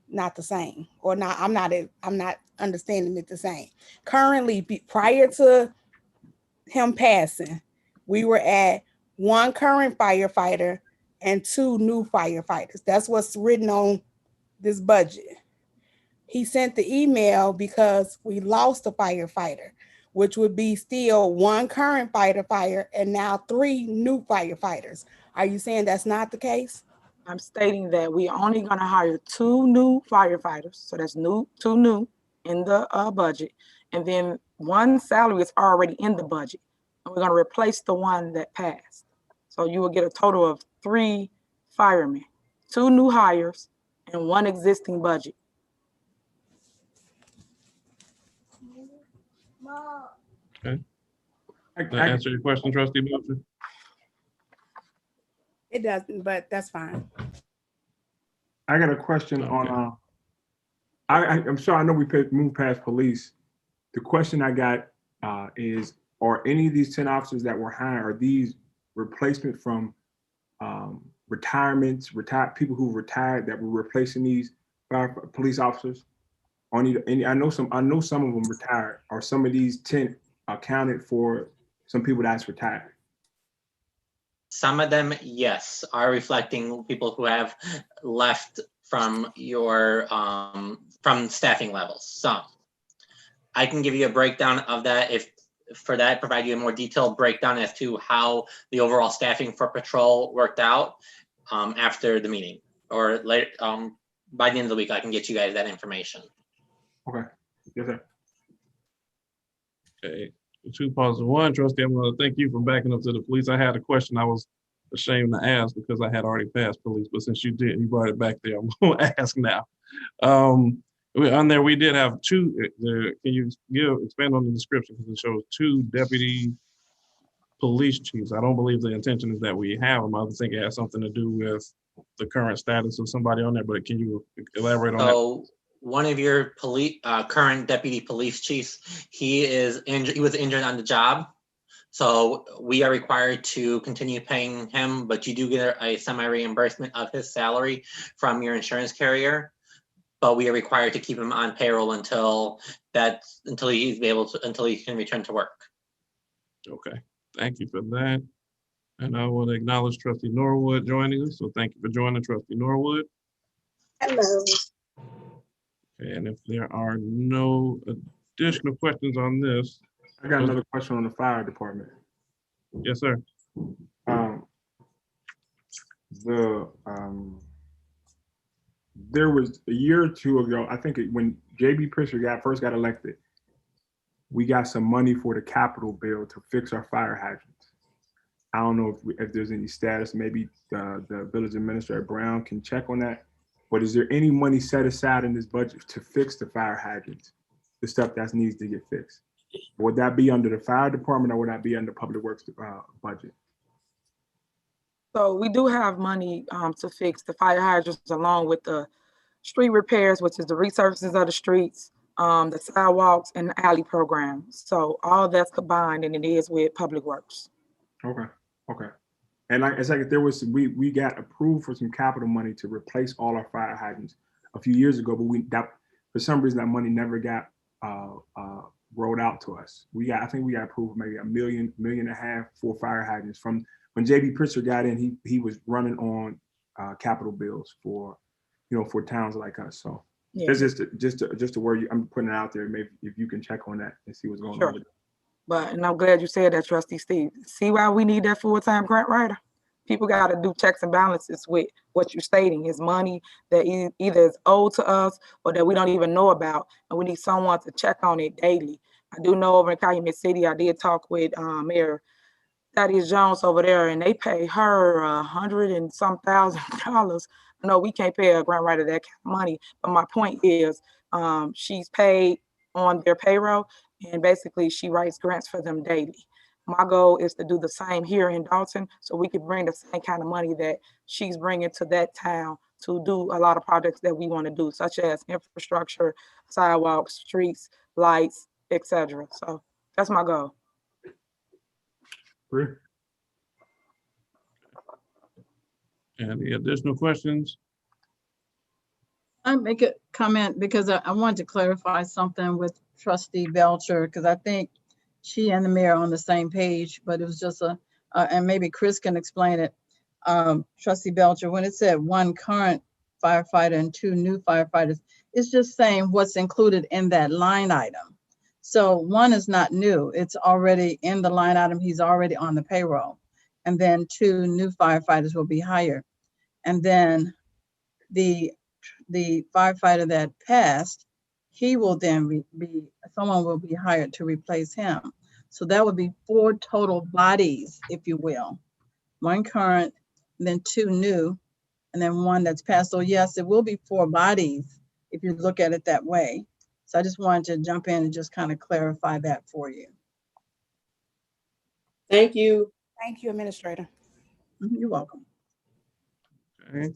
not the same, or not. I'm not understanding it the same. Currently, prior to him passing, we were at 1 current firefighter and 2 new firefighters. That's what's written on this budget. He sent the email because we lost a firefighter, which would be still 1 current firefighter and now 3 new firefighters. Are you saying that's not the case? I'm stating that we're only going to hire 2 new firefighters. So that's 2 new in the budget. And then 1 salary is already in the budget. And we're going to replace the one that passed. So you will get a total of 3 firemen, 2 new hires, and 1 existing budget. Okay. That answer your question, Trustee Belcher? It doesn't, but that's fine. I got a question on, I'm sorry, I know we moved past police. The question I got is, are any of these 10 officers that were hired, are these replacement from retirements, people who retired that were replacing these police officers? I know some of them retired. Are some of these 10 accounted for some people that's retired? Some of them, yes, are reflecting people who have left from your from staffing levels. Some. I can give you a breakdown of that if for that, provide you a more detailed breakdown as to how the overall staffing for patrol worked out after the meeting, or later by the end of the week. I can get you guys that information. Okay. Yes, sir. Okay, 2+1, trustee, I'm gonna thank you for backing up to the police. I had a question I was ashamed to ask because I had already passed police, but since you did, you brought it back there, I'm gonna ask now. On there, we did have two, can you expand on the description, because it shows 2 deputy police chiefs. I don't believe the intention is that we have them. I think it has something to do with the current status of somebody on there, but can you elaborate on that? So one of your current deputy police chiefs, he was injured on the job. So we are required to continue paying him, but you do get a semi-reimbursement of his salary from your insurance carrier. But we are required to keep him on payroll until he can return to work. Okay, thank you for that. And I want to acknowledge trustee Norwood joining us. So thank you for joining, trustee Norwood. Hello. And if there are no additional questions on this. I got another question on the fire department. Yes, sir. There was a year or two ago, I think when JB Pritzker first got elected, we got some money for the capital bill to fix our fire hydrants. I don't know if there's any status. Maybe the village administrator Brown can check on that. But is there any money set aside in this budget to fix the fire hydrants, the stuff that needs to get fixed? Would that be under the fire department, or would that be under public works budget? So we do have money to fix the fire hydrants, along with the street repairs, which is the resurfaces of the streets, the sidewalks, and the alley program. So all that's combined, and it is with public works. Okay. And it's like we got approved for some capital money to replace all our fire hydrants a few years ago, but for some reason that money never got rolled out to us. I think we got approved maybe $1.5 million for fire hydrants. From when JB Pritzker got in, he was running on capital bills for towns like us. So Yeah. it's just to where I'm putting it out there. Maybe if you can check on that and see what's going Sure. on with it. And I'm glad you said that, Trustee Steve. See why we need that full-time grant writer? People got to do checks and balances with what you're stating is money that either is owed to us or that we don't even know about, and we need someone to check on it daily. I do know over in Calumet City, I did talk with Mayor Thaddeus Jones over there, and they pay her $100 and some thousand. No, we can't pay a grant writer that kind of money. But my point is, she's paid on their payroll, and basically she writes grants for them daily. My goal is to do the same here in Dolton, so we can bring the same kind of money that she's bringing to that town to do a lot of projects that we want to do, such as infrastructure, sidewalks, streets, lights, etc. So that's my goal. Great. Any additional questions? I make a comment because I wanted to clarify something with Trustee Belcher, because I think she and the mayor are on the same page, but it was just and maybe Chris can explain it. Trustee Belcher, when it said 1 current firefighter and 2 new firefighters, it's just saying what's included in that line item. So 1 is not new. It's already in the line item. He's already on the payroll. And then 2 new firefighters will be hired. And then the firefighter that passed, he will then someone will be hired to replace him. So that would be 4 total bodies, if you will. 1 current, then 2 new, and then 1 that's passed. So yes, it will be 4 bodies if you look at it that way. So I just wanted to jump in and just kind of clarify that for you. Thank you. Thank you, Administrator. You're welcome. Okay.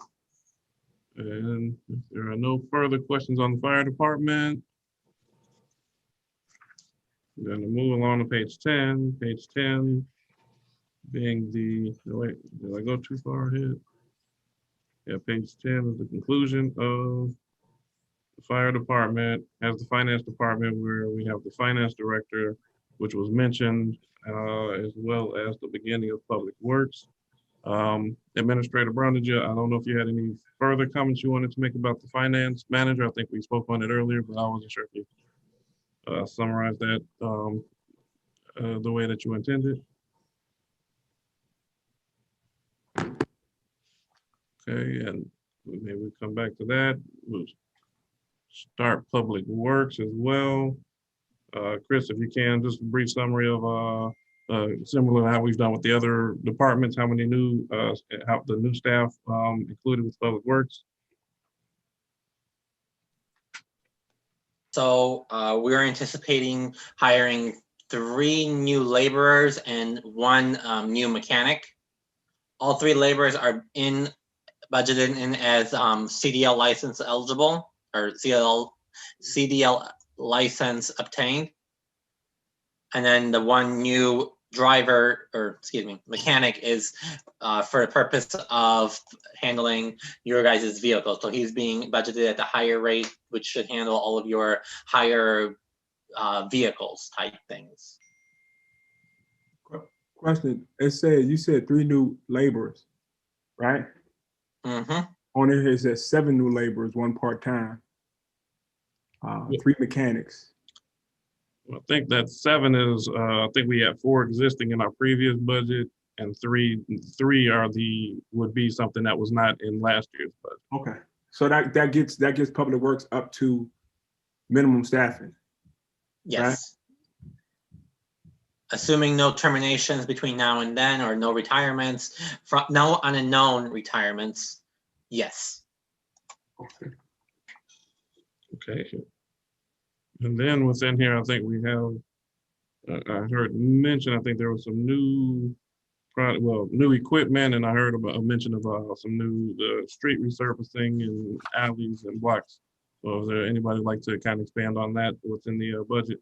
And if there are no further questions on the fire department, we're going to move along to page 10. Page 10 being wait, did I go too far ahead? Yeah, page 10 is the conclusion of the fire department. As the finance department, where we have the finance director, which was mentioned, as well as the beginning of public works. Administrator Browning, I don't know if you had any further comments you wanted to make about the finance manager. I think we spoke on it earlier, but I wasn't sure if you summarized that the way that you intended. Okay, and maybe we come back to that. We'll start public works as well. Chris, if you can, just a brief summary of similar to how we've done with the other departments, how many new, how the new staff included with public works. So we're anticipating hiring 3 new laborers and 1 new mechanic. All 3 laborers are budgeted in as CDL license eligible, or CDL license obtained. And then the 1 new driver, or excuse me, mechanic is for the purpose of handling your guys' vehicles. So he's being budgeted at the higher rate, which should handle all of your higher vehicles type things. Question, it said, you said 3 new laborers, right? Mm-hmm. On it says 7 new laborers, 1 part-time, 3 mechanics. I think that 7 is, I think we had 4 existing in our previous budget, and 3 would be something that was not in last year's budget. Okay, so that gets public works up to minimum staffing. Yes. Right. Assuming no terminations between now and then, or no retirements, no unknown retirements, yes. Okay. Okay. And then within here, I think we have, I heard mention, I think there was some new new equipment, and I heard about a mention of some new street resurfacing and alleys and blocks. So is there anybody like to kind of expand on that within the budget?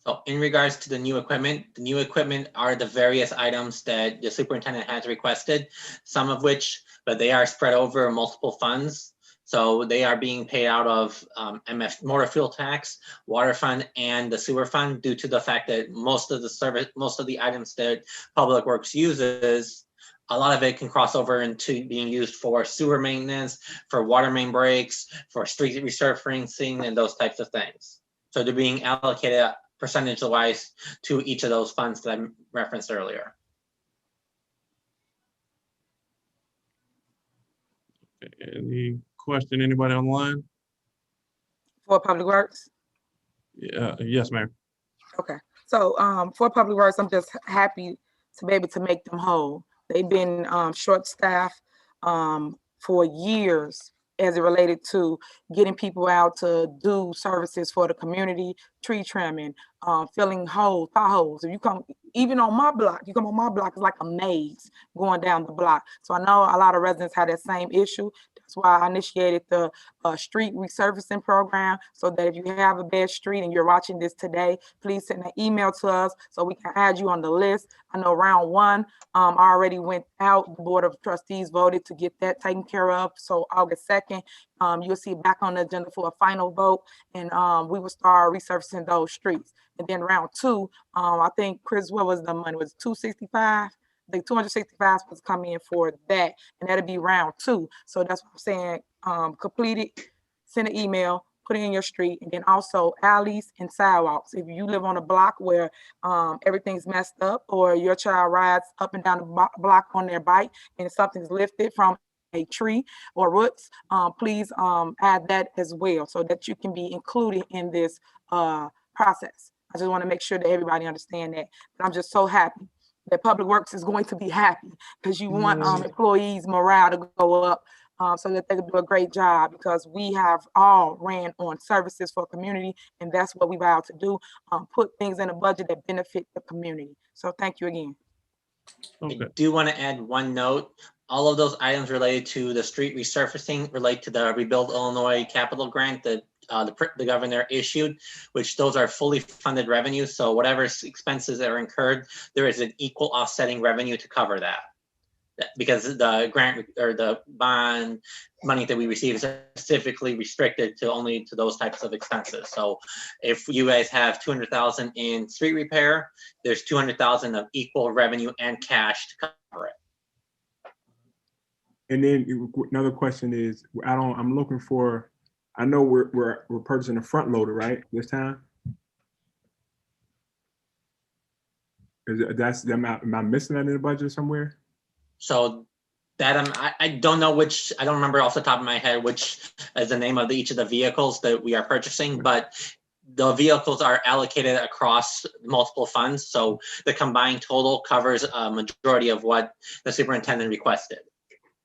So in regards to the new equipment are the various items that the superintendent has requested, some of which, but they are spread over multiple funds. So they are being paid out of MF motor fuel tax, water fund, and the sewer fund, due to the fact that most of the items that Public Works uses, a lot of it can cross over into being used for sewer maintenance, for water main breaks, for street resurfacing, and those types of things. So they're being allocated percentage-wise to each of those funds that I referenced earlier. Any question, anybody online? For Public Works? Yeah, yes, ma'am. Okay, so for Public Works, I'm just happy to be able to make them whole. They've been short-staffed for years as it related to getting people out to do services for the community, tree trimming, filling holes, potholes. If you come, even on my block, you come on my block, it's like a maze going down the block. So I know a lot of residents have that same issue. That's why I initiated the street resurfacing program, so that if you have a bad street and you're watching this today, please send an email to us so we can add you on the list. I know round 1 already went out. The Board of Trustees voted to get that taken care of. So August 2nd, you'll see it back on the agenda for a final vote, and we will start resurfacing those streets. And then round 2, I think, Chris, what was the money? Was it 265? I think 265 was coming in for that, and that'll be round 2. So that's what I'm saying. Complete it, send an email, put it in your street, and then also alleys and sidewalks. If you live on a block where everything's messed up, or your child rides up and down the block on their bike and something's lifted from a tree or roots, please add that as well, so that you can be included in this process. I just want to make sure that everybody understand that. But I'm just so happy that Public Works is going to be happy, because you want employees' morale to go up, so that they can do a great job, because we have all ran on services for community, and that's what we vowed to do, put things in a budget that benefit the community. So thank you again. Okay. I do want to add one note. All of those items related to the street resurfacing relate to the Rebuild Illinois Capital Grant that the governor issued, which those are fully funded revenues. So whatever expenses that are incurred, there is an equal offsetting revenue to cover that. because the grant or the bond money that we receive is specifically restricted to only to those types of expenses. So if you guys have 200,000 in street repair, there's 200,000 of equal revenue and cash to cover it. And then another question is, I'm looking for, I know we're purchasing a front loader, right, this time? Am I missing that in the budget somewhere? So that I don't know which, I don't remember off the top of my head which is the name of each of the vehicles that we are purchasing, but the vehicles are allocated across multiple funds. So the combined total covers a majority of what the superintendent requested.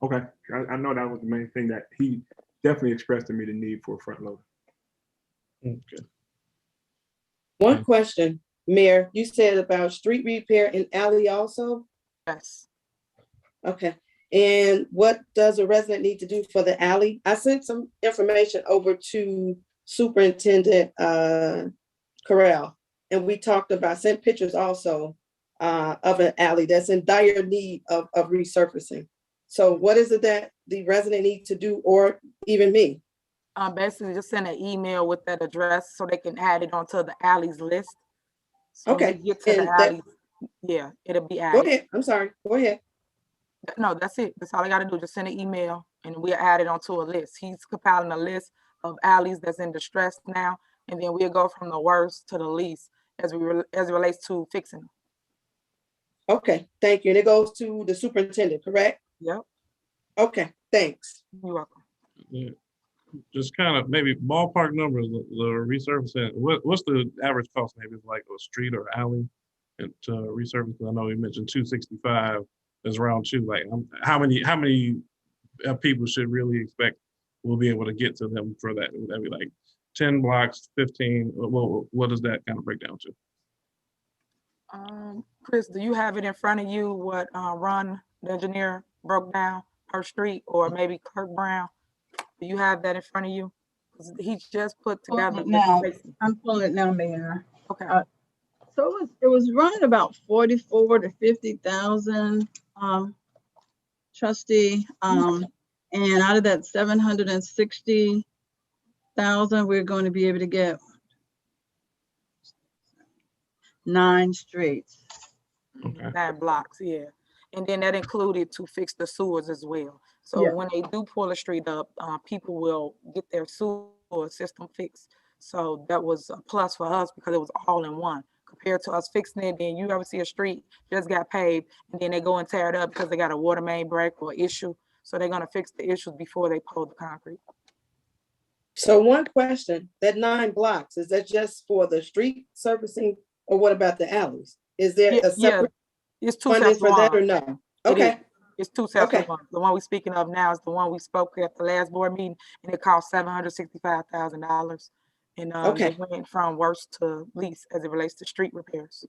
Okay, I know that was the main thing that he definitely expressed to me the need for a front loader. Okay. One question, Mayor, you said about street repair and alley also? Yes. Okay, and what does a resident need to do for the alley? I sent some information over to Superintendent Corral, and we talked about, sent pictures also of an alley that's in dire need of resurfacing. So what is it that the resident needs to do, or even me? Basically just send an email with that address so they can add it onto the alleys list. So when Okay, we get to the and that- alleys, yeah, it'll be Go added. ahead, I'm sorry, go ahead. No, that's it. That's all I gotta do. Just send an email and we'll add it onto a list. He's compiling a list of alleys that's in distress now, and then we'll go from the worst to the least as it relates to fixing them. Okay, thank you. And it goes to the superintendent, correct? Yep, Okay, thanks. you're welcome. Yeah. Just kind of maybe ballpark numbers, the resurfacing. What's the average cost? Maybe it's like a street or alley and to resurface. I know you mentioned 265 is around two. Like how many people should really expect we'll be able to get to them for that? Would that be like 10 blocks, 15? What does that kind of break down to? Chris, do you have it in front of you what Ron, the engineer, broke down per street, or maybe Kirk Brown? Do you have that in front of you? 'Cause he just put together. Now, I'm pulling it now, Mayor. Okay. So it was running about 44 to 50,000, trustee. And out of that 760,000, we're going to be able to get 9 streets. Okay. 9 blocks, yeah. And then that included to fix the sewers as well. So Yeah. when they do pull a street up, people will get their sewer system fixed. So that was a plus for us because it was all in one compared to us fixing it. Then you ever see a street just got paved and then they go and tear it up because they got a water main break or issue. So they're gonna fix the issues before they pull the concrete. So one question, that 9 blocks, is that just for the street surfacing, or what about the alleys? Is there a separate It's 2 funding separate for that or ones. no? It Okay, is. It's 2 separate Okay. ones. The one we're speaking of now is the one we spoke at the last board meeting, and it cost $765,000. And Okay. it went from worst to least as it relates to street repairs.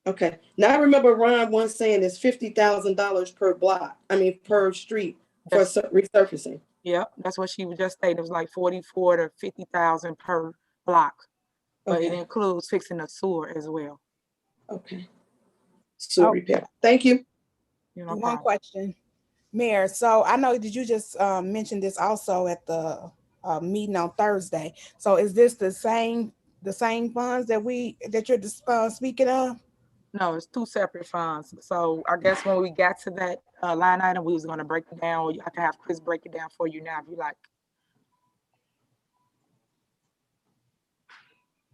okay. Now I remember Ron once saying it's $50,000 per block, per street for resurfacing. Yep, that's what she was just stating. It was like 44 to 50,000 per block, but it Okay, includes fixing the sewer as well. okay. Sewer Oh. repair. Thank you. You know, One question, Mayor. So I know that you just mentioned this also at the meeting on Thursday. So is this the same funds that you're speaking of? No, it's 2 separate funds. So I guess when we got to that line item, we was gonna break it down, or I can have Chris break it down for you now if you like.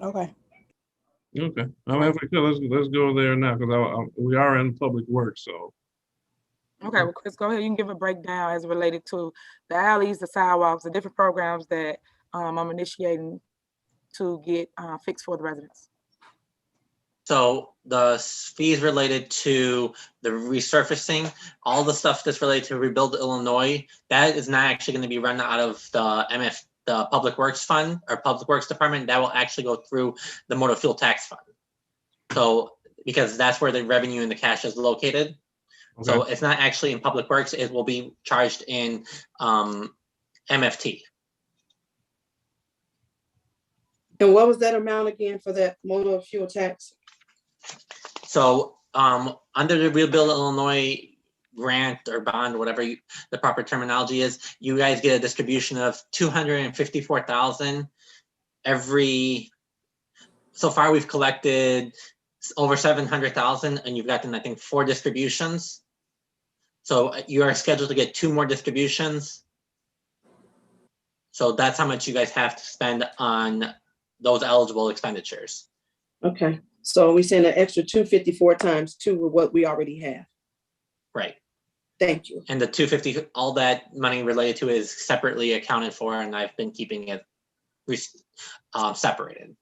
Okay. Okay. If we could, let's go there now because we are in public work. So Okay, well, Chris, go ahead. You can give a breakdown as related to the alleys, the sidewalks, the different programs that I'm initiating to get fixed for the residents. So the fees related to the resurfacing, all the stuff that's related to Rebuild Illinois, that is not actually going to be run out of the Public Works Fund or Public Works Department. That will actually go through the Motor Fuel Tax Fund. So because that's where the revenue and the cash is located. okay. So it's not actually in Public Works. It will be charged in MFT. And what was that amount again for that motor fuel tax? So under the Rebuild Illinois, grant or bond, whatever the proper terminology is, you guys get a distribution of 254,000 every. So far, we've collected over 700,000, and you've gotten, I think, 4 distributions. So you are scheduled to get 2 more distributions. So that's how much you guys have to spend on those eligible expenditures. Okay, so we send an extra 254 times 2 of what we already have. Right. Thank you. And the 250, all that money related to is separately accounted for, and I've been keeping it separated.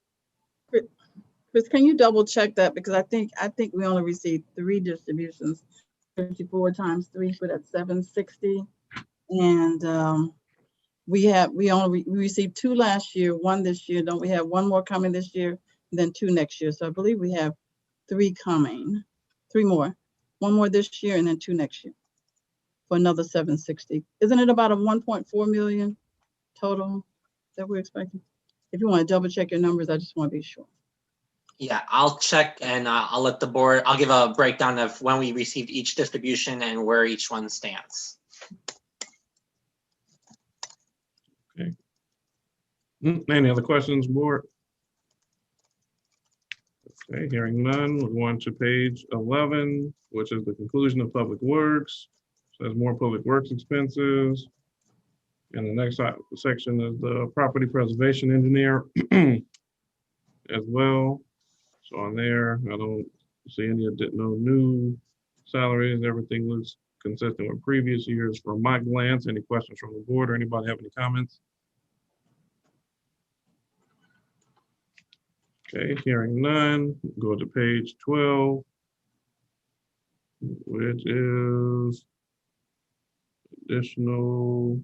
Chris, can you double check that? Because I think we only received 3 distributions, 54 times 3, but at 760. And we received 2 last year, 1 this year. Don't we have 1 more coming this year, and then 2 next year? So I believe we have 3 coming, 3 more, 1 more this year and then 2 next year for another 760. Isn't it about a 1.4 million total that we're expecting? If you want to double check your numbers, I just want to be sure. Yeah, I'll check and I'll let the board, I'll give a breakdown of when we received each distribution and where each one stands. Okay. Any other questions, board? Okay, hearing none, we're going to page 11, which is the conclusion of public works. So there's more public works expenses. And the next section is the property preservation engineer as well. So on there, I don't see no new salaries. Everything looks consistent with previous years from my glance. Any questions from the board or anybody have any comments? Okay, hearing none, go to page 12, which is additional,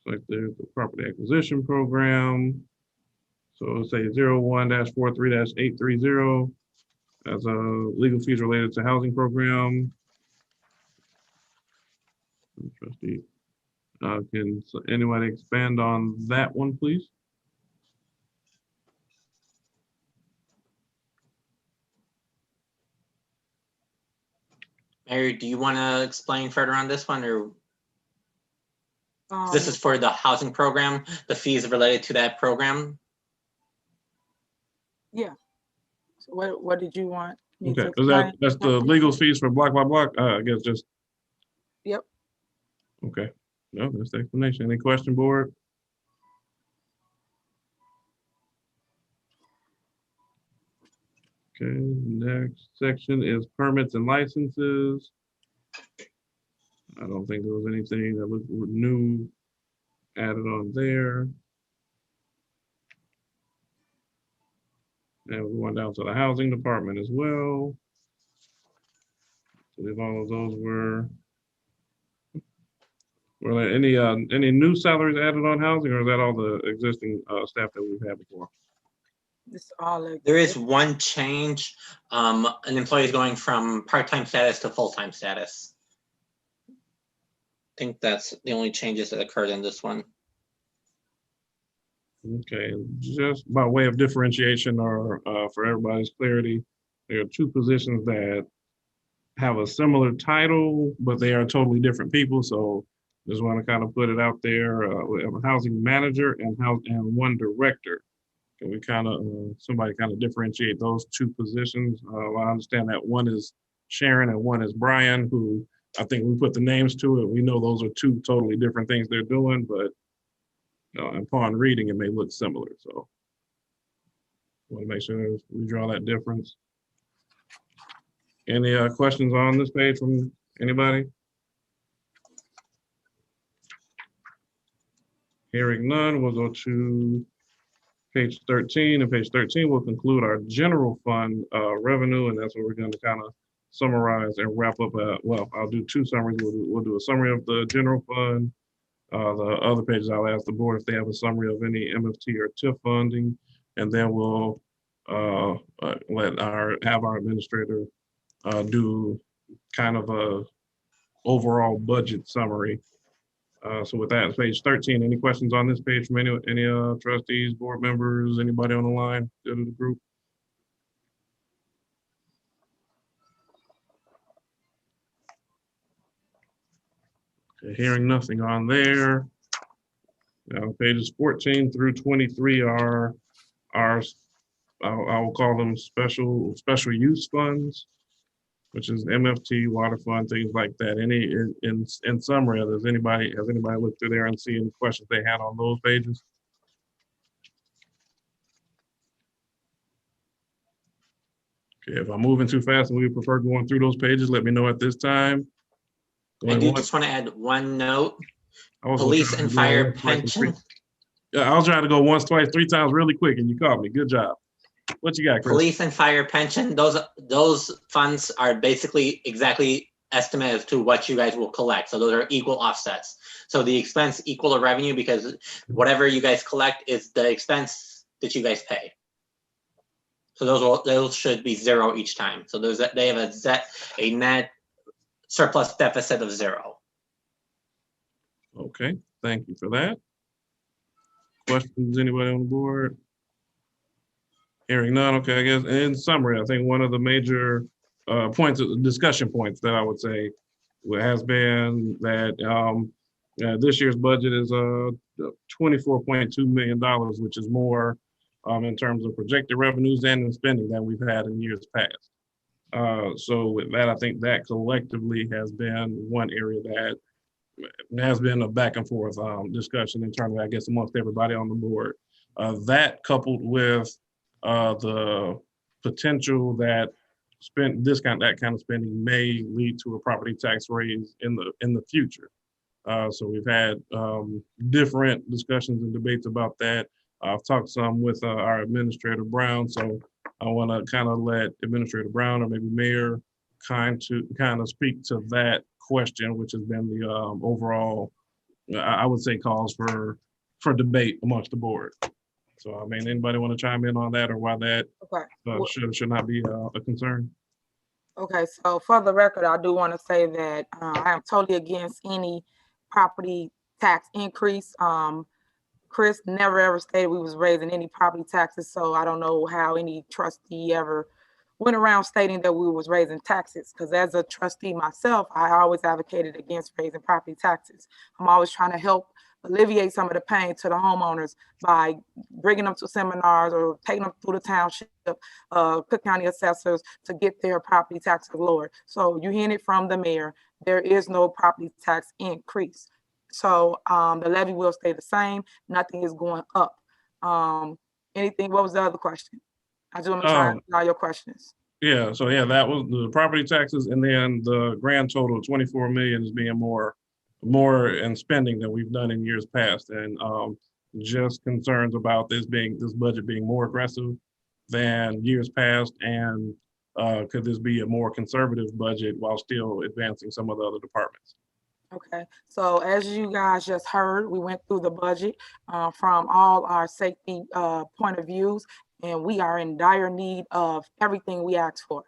like there's the property acquisition program. So it'll say 01-43-830 as a legal fees related to housing program. Trustee, can anybody expand on that one, please? Mary, do you want to explain further on this one, or this is for the housing program, the fees related to that program? Yeah. So what did you want me to Okay, explain? that's the legal fees for block by block, I guess just. Yep. Okay, no, that's the explanation. Any question, board? Okay, next section is permits and licenses. I don't think there was anything that was new added on there. And we went down to the housing department as well. So if all of those were there any new salaries added on housing, or is that all the existing staff that we've had before? It's all There is one change. An employee is going from part-time status to full-time status. I think that's the only changes that occurred in this one. Okay, just by way of differentiation or for everybody's clarity, there are 2 positions that have a similar title, but they are totally different people. So just want to kind of put it out there. We have a housing manager and 1 director. Can we kind of, somebody kind of differentiate those 2 positions? I understand that 1 is Sharon and 1 is Brian, who I think we put the names to it. We know those are 2 totally different things they're doing, but upon reading, it may look similar. So I want to make sure we draw that difference. Any questions on this page from anybody? Hearing none, we'll go to page 13. And page 13 will conclude our general fund revenue, and that's what we're going to kind of summarize and wrap up. Well, I'll do 2 summaries. We'll do a summary of the general fund. The other pages, I'll ask the board if they have a summary of any MFT or TIF funding, and then we'll have our administrator do kind of a overall budget summary. So with that, page 13, any questions on this page from any trustees, board members, anybody on the line, good of the group? Hearing nothing on there. Now, pages 14 through 23 are our, I will call them special use funds, which is MFT, water fund, things like that. Any, in summary, has anybody looked through there and see any questions they had on those pages? Okay, if I'm moving too fast and we prefer going through those pages, let me know at this time. I do just want to add one note. Police and fire pension. Yeah, I was trying to go once, twice, three times really quick and you caught me. Good job. What you got, Chris? Police and fire pension, those funds are basically exactly estimated to what you guys will collect. So those are equal offsets. So the expense equal the revenue because whatever you guys collect is the expense that you guys pay. So those should be zero each time. So they have a net surplus deficit of zero. Okay, thank you for that. Questions, anybody on the board? Hearing none, okay, I guess in summary, I think one of the major discussion points that I would say has been that this year's budget is $24.2 million, which is more in terms of projected revenues and in spending than we've had in years past. So with that, I think that collectively has been one area that has been a back and forth discussion internally, I guess, amongst everybody on the board. That coupled with the potential that that kind of spending may lead to a property tax raise in the future. So we've had different discussions and debates about that. I've talked some with our Administrator Brown, so I want to kind of let Administrator Brown or maybe Mayor kind of speak to that question, which has been the overall, I would say, cause for debate amongst the board. So, I mean, anybody want to chime in on that or why that should not be a concern? Okay, so for the record, I do want to say that I am totally against any property tax increase. Chris never ever stated we was raising any property taxes, so I don't know how any trustee ever went around stating that we was raising taxes, because as a trustee myself, I always advocated against raising property taxes. I'm always trying to help alleviate some of the pain to the homeowners by bringing them to seminars or taking them through the township, Cook County assessors to get their property taxes lowered. So you're hearing it from the mayor, there is no property tax increase. So the levy will stay the same, nothing is going up. What was the other question? I just want to try all your questions. Yeah, so yeah, that was the property taxes, and then the grand total of 24 million is being more in spending than we've done in years past, and just concerns about this budget being more aggressive than years past, and could this be a more conservative budget while still advancing some of the other departments? Okay, so as you guys just heard, we went through the budget from all our safety point of views, and we are in dire need of everything we asked for.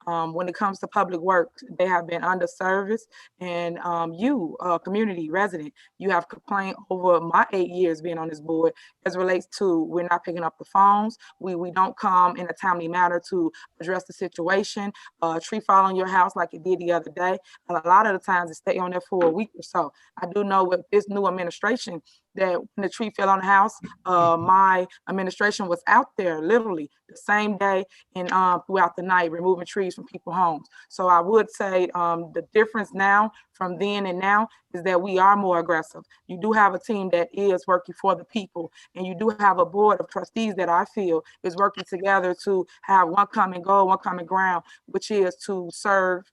When it comes to public works, they have been underserviced, and you, community resident, you have complained over my 8 years being on this board as relates to we're not picking up the phones, we don't come in a timely manner to address the situation, tree fall on your house like it did the other day. A lot of the times it stay on there for a week or so. I do know with this new administration that when the tree fell on the house, my administration was out there literally the same day and throughout the night removing trees from people's homes. So I would say the difference now from then and now is that we are more aggressive. You do have a team that is working for the people, and you do have a board of trustees that I feel is working together to have one common goal, one common ground, which is to serve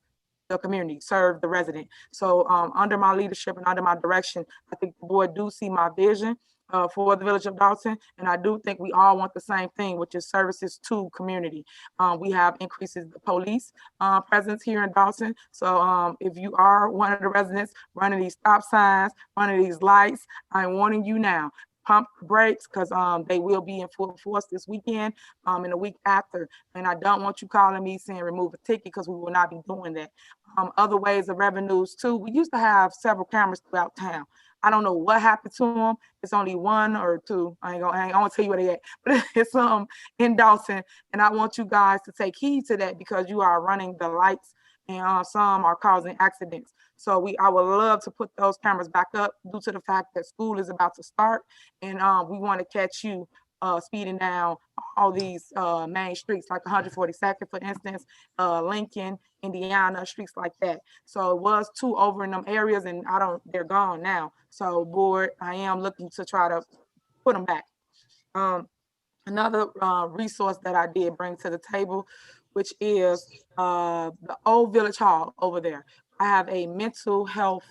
the community, serve the resident. So under my leadership and under my direction, I think the board do see my vision for the village of Dolton, and I do think we all want the same thing, which is services to community. We have increases the police presence here in Dolton. So if you are one of the residents running these stop signs, running these lights, I'm warning you now. Pump the brakes, because they will be in full force this weekend and the week after. And I don't want you calling me saying remove a ticket, because we will not be doing that. Other ways of revenues too. We used to have several cameras throughout town. I don't know what happened to them. It's only one or two. I won't tell you where they at, but it's in Dolton. And I want you guys to take heed to that, because you are running the lights and some are causing accidents. So I would love to put those cameras back up due to the fact that school is about to start, and we want to catch you speeding down all these main streets, like 142nd, for instance, Lincoln, Indiana, streets like that. So it was 2 over in them areas, and they're gone now. So board, I am looking to try to put them back. Another resource that I did bring to the table, which is the old Village Hall over there. I have a mental health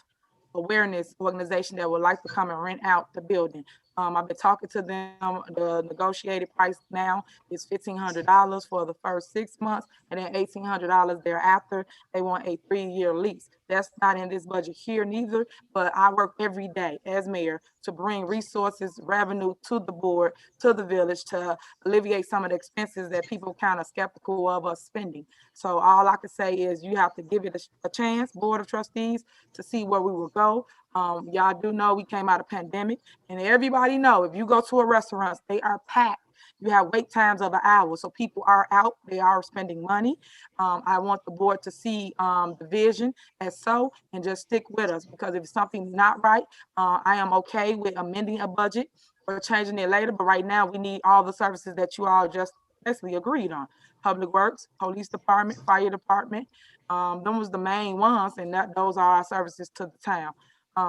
awareness organization that would like to come and rent out the building. I've been talking to them. The negotiated price now is $1,500 for the first 6 months, and then $1,800 thereafter. They want a 3-year lease. That's not in this budget here neither, but I work every day as mayor to bring resources, revenue to the board, to the village, to alleviate some of the expenses that people kind of skeptical of us spending. So all I can say is you have to give it a chance, Board of Trustees, to see where we will go. Y'all do know we came out of pandemic, and everybody know if you go to a restaurant, they are packed. You have wait times of an hour, so people are out, they are spending money. I want the board to see the vision as so, and just stick with us, because if something's not right, I am okay with amending a budget or changing it later, but right now we need all the services that you all just basically agreed on. Public Works, Police Department, Fire Department, them was the main ones, and those are our services to the town.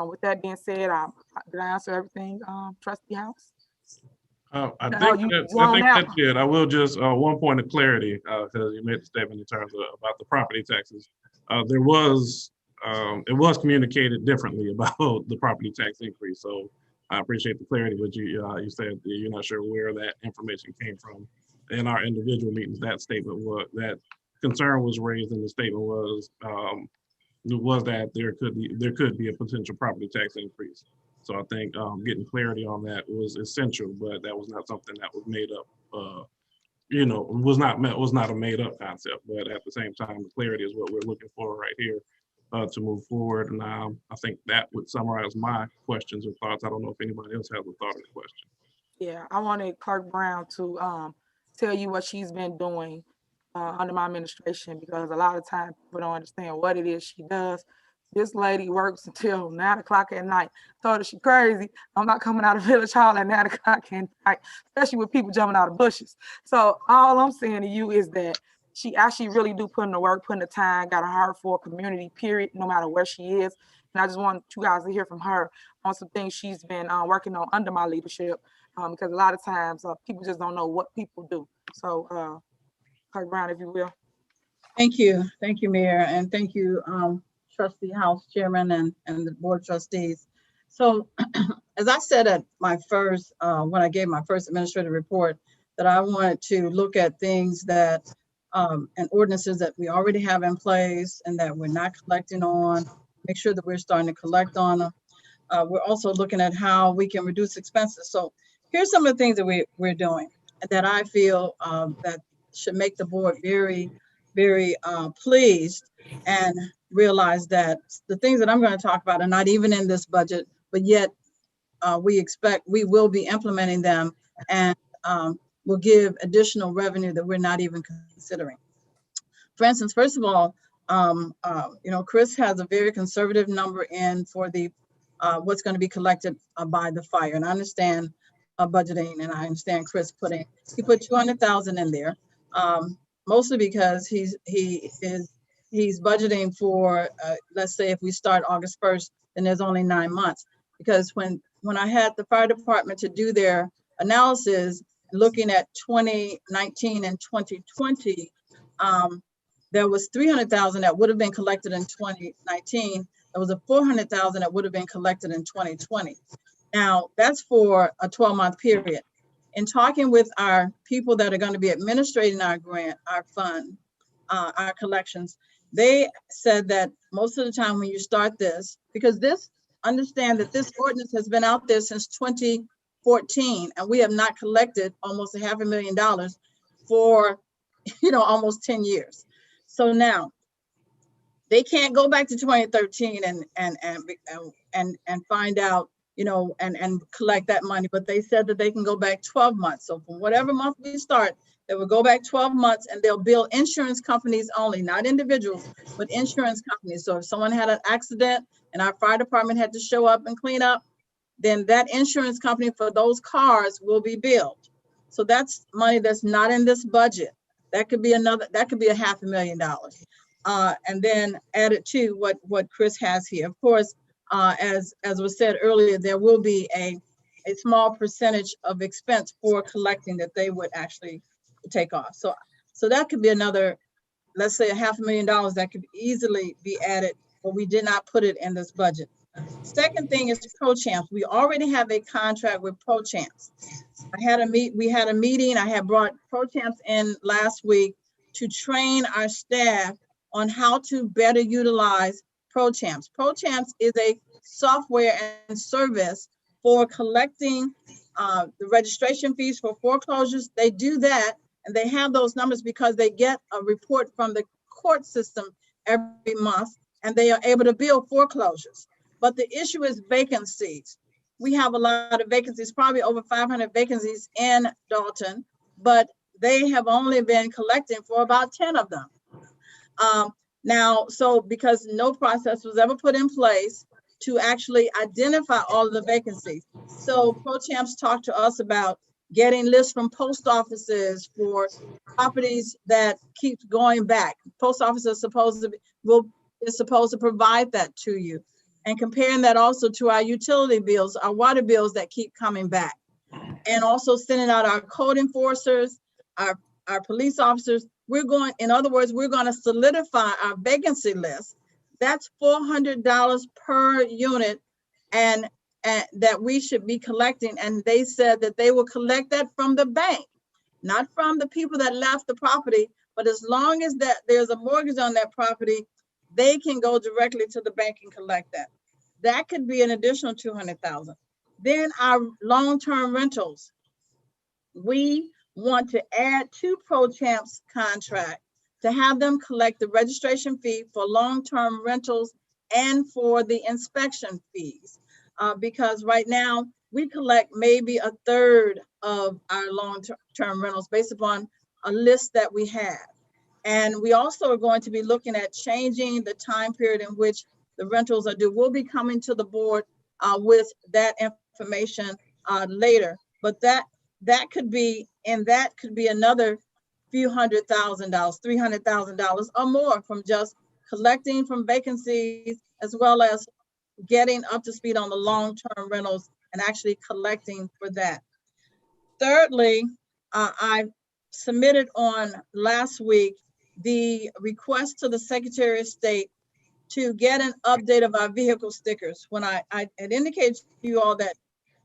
With that being said, did I answer everything, Trustee House? I No, think you that zoned out. that's it. I will just one point of clarity, because you made the statement in terms of about the property taxes. It was communicated differently about the property tax increase. So I appreciate the clarity, but you said that you're not sure where that information came from. In our individual meetings, that concern was raised, and the statement was that there could be a potential property tax increase. So I think getting clarity on that was essential, but that was not something that was made up. Was not a made up concept. But at the same time, the clarity is what we're looking for right here to move forward. And I think that would summarize my questions or thoughts. I don't know if anybody else has a thought or a question. Yeah, I wanted Clerk Brown to tell you what she's been doing under my administration, because a lot of times people don't understand what it is she does. This lady works until 9 o'clock at night. Told her she crazy. I'm not coming out of Village Hall at 9 o'clock at night, especially with people jumping out of bushes. So all I'm saying to you is that she actually really do put in the work, put in the time, got a heart for a community, period, no matter where she is. And I just want you guys to hear from her on some things she's been working on under my leadership, because a lot of times people just don't know what people do. So Clerk Brown, if you will. Thank you, Mayor, and thank you, Trustee House Chairman and the Board of Trustees. So as I said at my first, when I gave my first administrative report, that I wanted to look at things that, and ordinances that we already have in place and that we're not collecting on, make sure that we're starting to collect on them. We're also looking at how we can reduce expenses. So here's some of the things that we're doing that I feel that should make the board very, very pleased and realize that the things that I'm going to talk about are not even in this budget, but yet we will be implementing them, and will give additional revenue that we're not even considering. For instance, first of all, Chris has a very conservative number in for the what's going to be collected by the fire, and I understand budgeting, and I understand Chris he put 200,000 in there, mostly because he's budgeting for let's say if we start August 1st, then there's only 9 months, because when I had the fire department to do their analysis looking at 2019 and 2020, there was 300,000 that would have been collected in 2019. There was a 400,000 that would have been collected in 2020. Now that's for a 12-month period. In talking with our people that are going to be administrating our grant, our fund, our collections, they said that most of the time when you start this, because understand that this ordinance has been out there since 2014, and we have not collected almost $500,000 for almost 10 years. So now they can't go back to 2013 and find out and collect that money. But they said that they can go back 12 months. So from whatever month we start, they will go back 12 months and they'll bill insurance companies only, not individuals, but insurance companies. So if someone had an accident and our fire department had to show up and clean up, then that insurance company for those cars will be billed. So that's money that's not in this budget. That could be $500,000. And then added to what Chris has here. Of course, as was said earlier, there will be a small percentage of expense for collecting that they would actually take off. So that could be another, let's say $500,000 that could easily be added, but we did not put it in this budget. Second thing is Pro Champs. We already have a contract with Pro Champs. We had a meeting. I had brought Pro Champs in last week to train our staff on how to better utilize Pro Champs. Pro Champs is a software and service for collecting the registration fees for foreclosures. They do that, and they have those numbers because they get a report from the court system every month, and they are able to bill foreclosures. But the issue is vacancies. We have a lot of vacancies, probably over 500 vacancies in Dolton, but they have only been collecting for about 10 of them. Now, so because no process was ever put in place to actually identify all of the vacancies. So Pro Champs talked to us about getting lists from post offices for properties that keep going back. Post office is supposed to provide that to you, and comparing that also to our utility bills, our water bills that keep coming back, and also sending out our code enforcers, our police officers. In other words, we're going to solidify our vacancy list. That's $400 per unit, and that we should be collecting. And they said that they will collect that from the bank, not from the people that left the property, but as long as that there's a mortgage on that property, they can go directly to the bank and collect that. That could be an additional $200,000. Then our long-term rentals. We want to add to Pro Champs contract to have them collect the registration fee for long-term rentals and for the inspection fees. Because right now we collect maybe a third of our long-term rentals based upon a list that we have. And we also are going to be looking at changing the time period in which the rentals are due. We'll be coming to the board with that information later, but that could be another few $100,000, $300,000 or more from just collecting from vacancies, as well as getting up to speed on the long-term rentals and actually collecting for that. Thirdly, I submitted on last week the request to the Secretary of State to get an update of our vehicle stickers. When I had indicated to you all that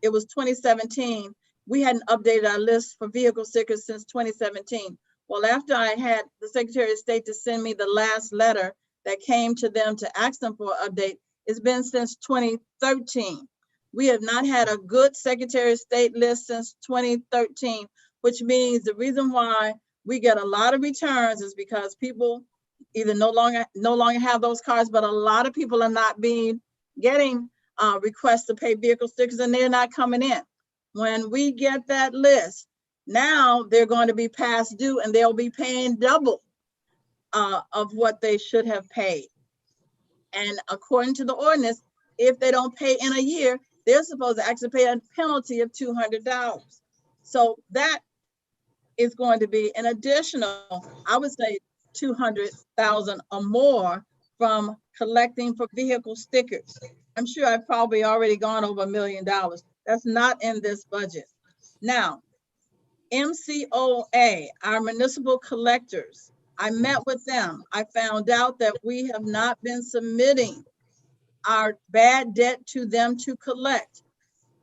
it was 2017, we hadn't updated our list for vehicle stickers since 2017. Well, after I had the Secretary of State to send me the last letter that came to them to ask them for an update, it's been since 2013. We have not had a good Secretary of State list since 2013, which means the reason why we get a lot of returns is because people either no longer have those cars, but a lot of people are not getting requests to pay vehicle stickers, and they're not coming in. When we get that list, now they're going to be past due and they'll be paying double of what they should have paid. And according to the ordinance, if they don't pay in a year, they're supposed to actually pay a penalty of $200. So that is going to be an additional, I would say, $200,000 or more from collecting for vehicle stickers. I'm sure I've probably already gone over $1 million. That's not in this budget. Now, MCOA, our municipal collectors, I met with them. I found out that we have not been submitting our bad debt to them to collect.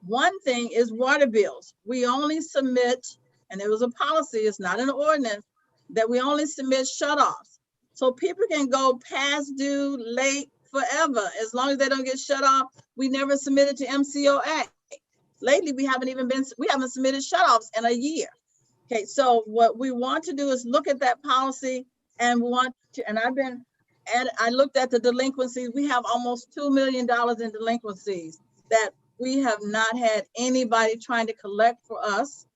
One thing is water bills. We only submit, and it was a policy, it's not an ordinance, that we only submit shutoffs. So people can go past due, late, forever. As long as they don't get shut off, we never submitted to MCOA. Lately, we haven't submitted shutoffs in a year. Okay, so what we want to do is look at that policy, and I looked at the delinquencies. We have almost $2 million in delinquencies that We have not had anybody trying to collect for us.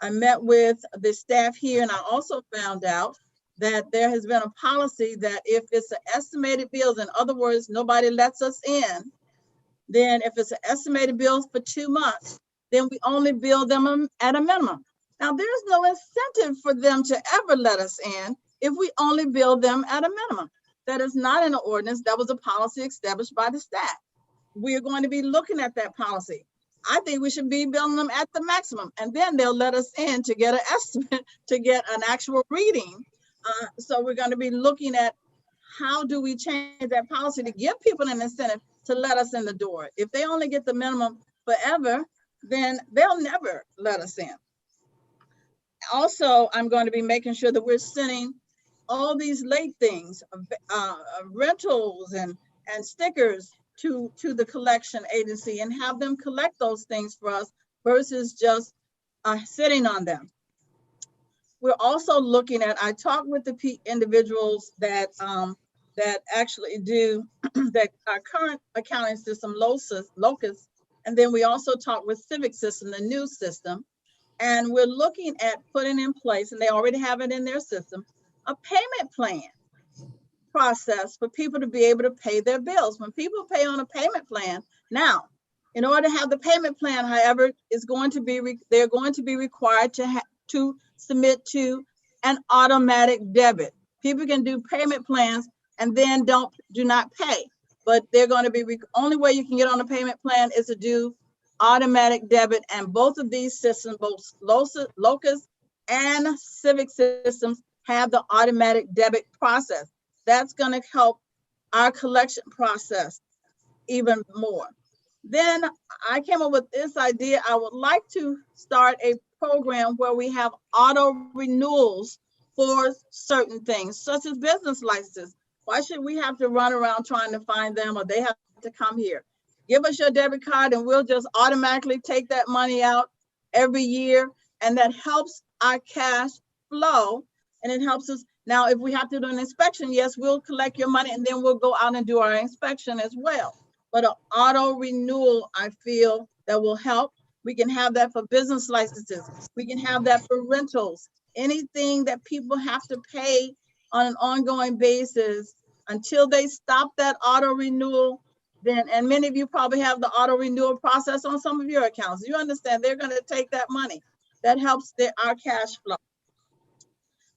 I met with the staff here, and I also found out that there has been a policy that if it's an estimated bills, in other words, nobody lets us in, then if it's an estimated bill for 2 months, then we only bill them at a minimum. Now, there's no incentive for them to ever let us in if we only bill them at a minimum. That is not in the ordinance. That was a policy established by the staff. We are going to be looking at that policy. I think we should be billing them at the maximum, and then they'll let us in to get an estimate, to get an actual reading. So we're going to be looking at how do we change that policy to give people an incentive to let us in the door. If they only get the minimum forever, then they'll never let us in. Also, I'm going to be making sure that we're sending all these late things, rentals and stickers to the collection agency and have them collect those things for us versus just sitting on them. We're also looking at, I talked with the individuals that actually do that our current accounting system, Locus, and then we also talked with Civic System, the new system, and we're looking at putting in place, and they already have it in their system, a payment plan process for people to be able to pay their bills. When people pay on a payment plan, now, in order to have the payment plan, however, is going to be they're going to be required to submit to an automatic debit. People can do payment plans and then do not pay, but they're going to be only way you can get on a payment plan is to do automatic debit, and both of these systems, both Locus and Civic Systems, have the automatic debit process. That's going to help our collection process even more. Then I came up with this idea. I would like to start a program where we have auto renewals for certain things, such as business licenses. Why should we have to run around trying to find them, or they have to come here? Give us your debit card and we'll just automatically take that money out every year. And that helps our cash flow, and it helps us. Now, if we have to do an inspection, yes, we'll collect your money and then we'll go out and do our inspection as well. But an auto renewal, I feel that will help. We can have that for business licenses. We can have that for rentals. Anything that people have to pay on an ongoing basis until they stop that auto renewal, then, and many of you probably have the auto renewal process on some of your accounts. You understand they're going to take that money. That helps our cash flow.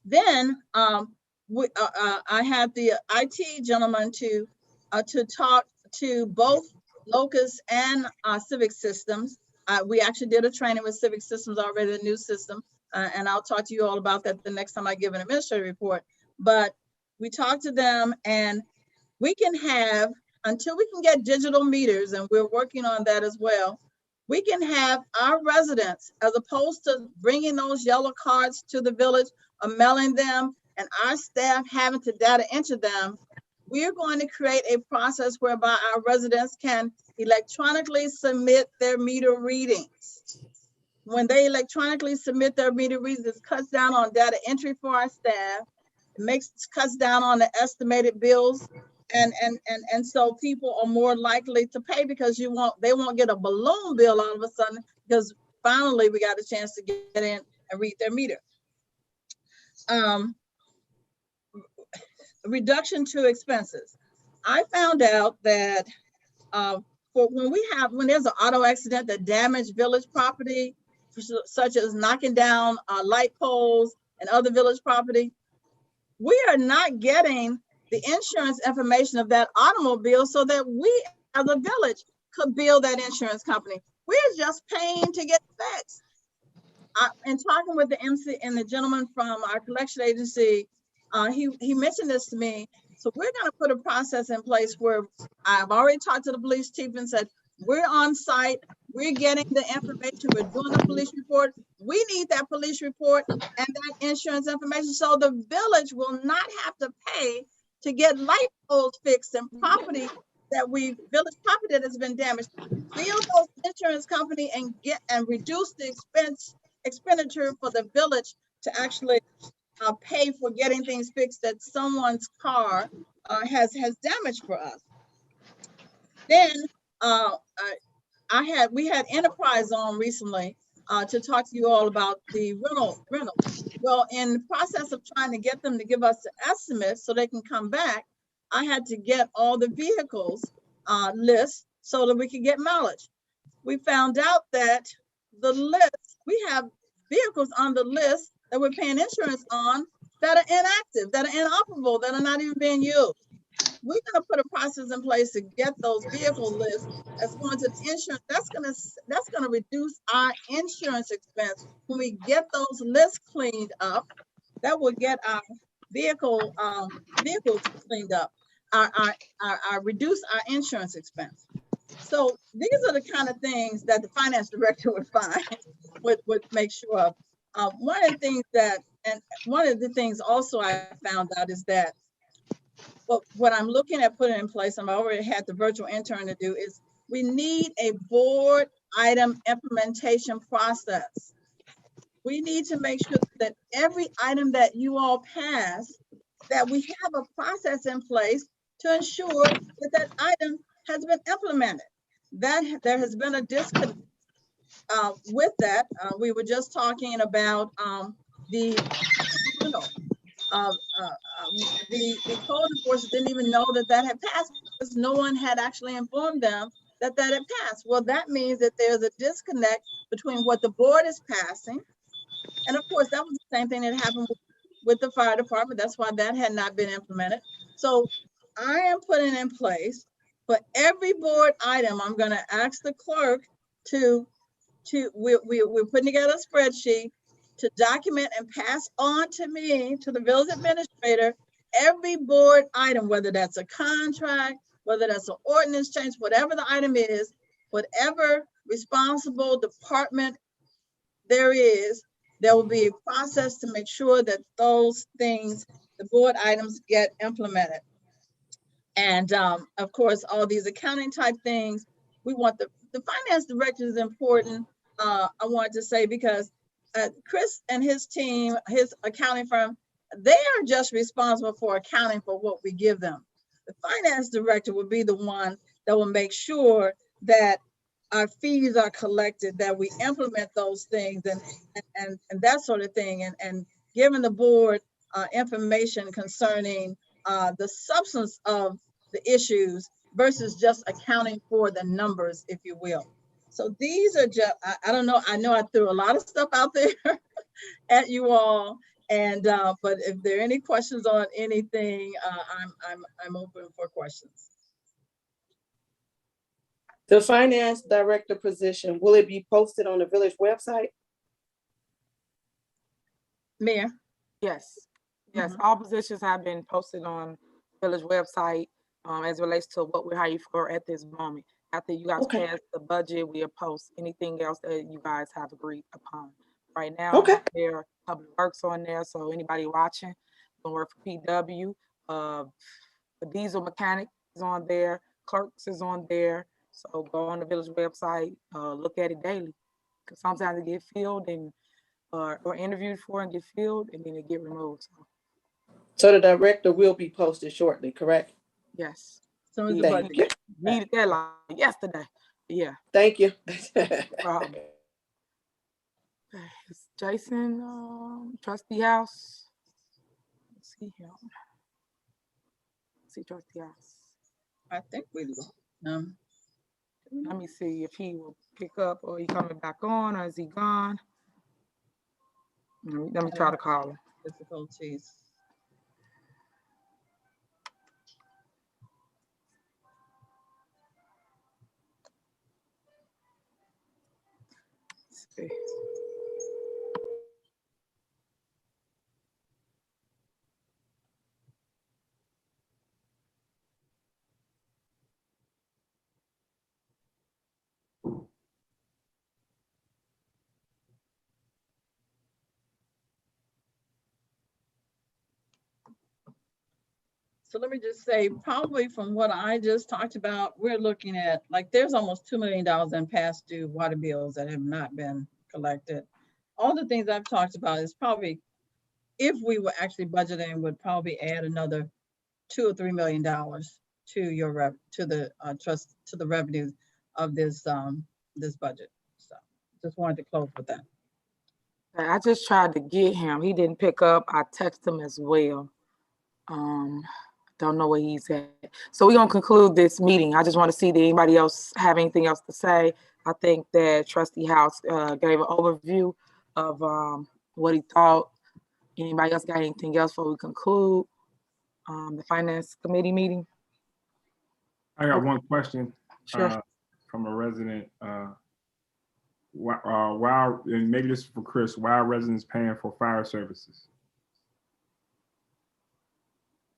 Then I had the IT gentleman to talk to both Locus and Civic Systems. We actually did a training with Civic Systems already, the new system, and I'll talk to you all about that the next time I give an administrative report. But we talked to them, and we can have, until we can get digital meters, and we're working on that as well, we can have our residents, as opposed to bringing those yellow cards to the village or mailing them and our staff having to data enter them, we're going to create a process whereby our residents can electronically submit their meter readings. When they electronically submit their meter readings, it cuts down on data entry for our staff. It cuts down on the estimated bills. And so people are more likely to pay because they won't get a balloon bill all of a sudden, because finally we got a chance to get in and read their meter. Reduction to expenses. I found out that when there's an auto accident that damaged village property, such as knocking down light poles and other village property, we are not getting the insurance information of that automobile so that we as a village could bill that insurance company. We're just paying to get fixed. In talking with the MC and the gentleman from our collection agency, he mentioned this to me. So we're going to put a process in place where I've already talked to the police chief and said, we're on site, we're getting the information, we're doing the police report. We need that police report and that insurance information so the village will not have to pay to get light poles fixed and village property that has been damaged. Bill those insurance company and reduce the expenditure for the village to actually pay for getting things fixed that someone's car has damaged for us. Then we had Enterprise on recently to talk to you all about the rental. Well, in the process of trying to get them to give us the estimates so they can come back, I had to get all the vehicles list so that we could get mileage. We found out that the list, we have vehicles on the list that we're paying insurance on that are inactive, that are inoperable, that are not even being used. We're going to put a process in place to get those vehicle lists that's going to the insurance. That's going to reduce our insurance expense when we get those lists cleaned up. That will get our vehicles cleaned up, reduce our insurance expense. So these are the kind of things that the finance director would find, would make sure of. One of the things also I found out is that what I'm looking at putting in place, I've already had the virtual intern to do, is we need a board item implementation process. We need to make sure that every item that you all pass, that we have a process in place to ensure that that item has been implemented. That there has been a disconnect with that. We were just talking about the code enforcement didn't even know that had passed because no one had actually informed them that had passed. Well, that means that there's a disconnect between what the board is passing. And of course, that was the same thing that happened with the fire department. That's why that had not been implemented. So I am putting in place for every board item, I'm going to ask the clerk we're putting together a spreadsheet to document and pass on to me, to the village administrator, every board item, whether that's a contract, whether that's an ordinance change, whatever the item is, whatever responsible department there is, there will be a process to make sure that those things, the board items, get implemented. And of course, all these accounting type things, we want the finance director is important. I wanted to say, because Chris and his team, his accounting firm, they are just responsible for accounting for what we give them. The finance director will be the one that will make sure that our fees are collected, that we implement those things and that sort of thing, and giving the board information concerning the substance of the issues versus just accounting for the numbers, if you will. So these are just, I don't know, I know I threw a lot of stuff out there at you all, and but if there are any questions on anything, I'm open for questions. The finance director position, will it be posted on the village website? Mayor? Yes, yes, all positions have been posted on village website as it relates to what we're hiring for at this moment. After you guys Okay. pass the budget, we'll post anything else that you guys have agreed upon. Right now, Okay. there public works on there, so anybody watching, gonna work for PW, the diesel mechanic is on there, clerks is on there. So go on the village website, look at it daily. Because sometimes it get filled and or interviewed for and get filled, and then it get removed. So the director will be posted shortly, correct? Yes. So is the Thank budget. you. Needed that like yesterday. Yeah. Thank you. Problem. It's Jason, Trustee House. Let's see him. See Trustee House. I think we do. Let me see if he will pick up or he coming back on or is he gone? Let me try to call him. Difficulties. Let's see. So let me just say, probably from what I just talked about, we're looking at, like, there's almost $2 million in past due water bills that have not been collected. All the things I've talked about is probably, if we were actually budgeting, would probably add another $2 or $3 million to your to the trust, to the revenue of this this budget. So just wanted to close with that. I just tried to get him. He didn't pick up. I texted him as well. Don't know where he's at. So we're gonna conclude this meeting. I just want to see, did anybody else have anything else to say? I think that Trustee House gave an overview of what he thought. Anybody else got anything else before we conclude the Finance Committee meeting? I got one question Sure. from a resident. Why, and maybe this is for Chris, why are residents paying for fire services?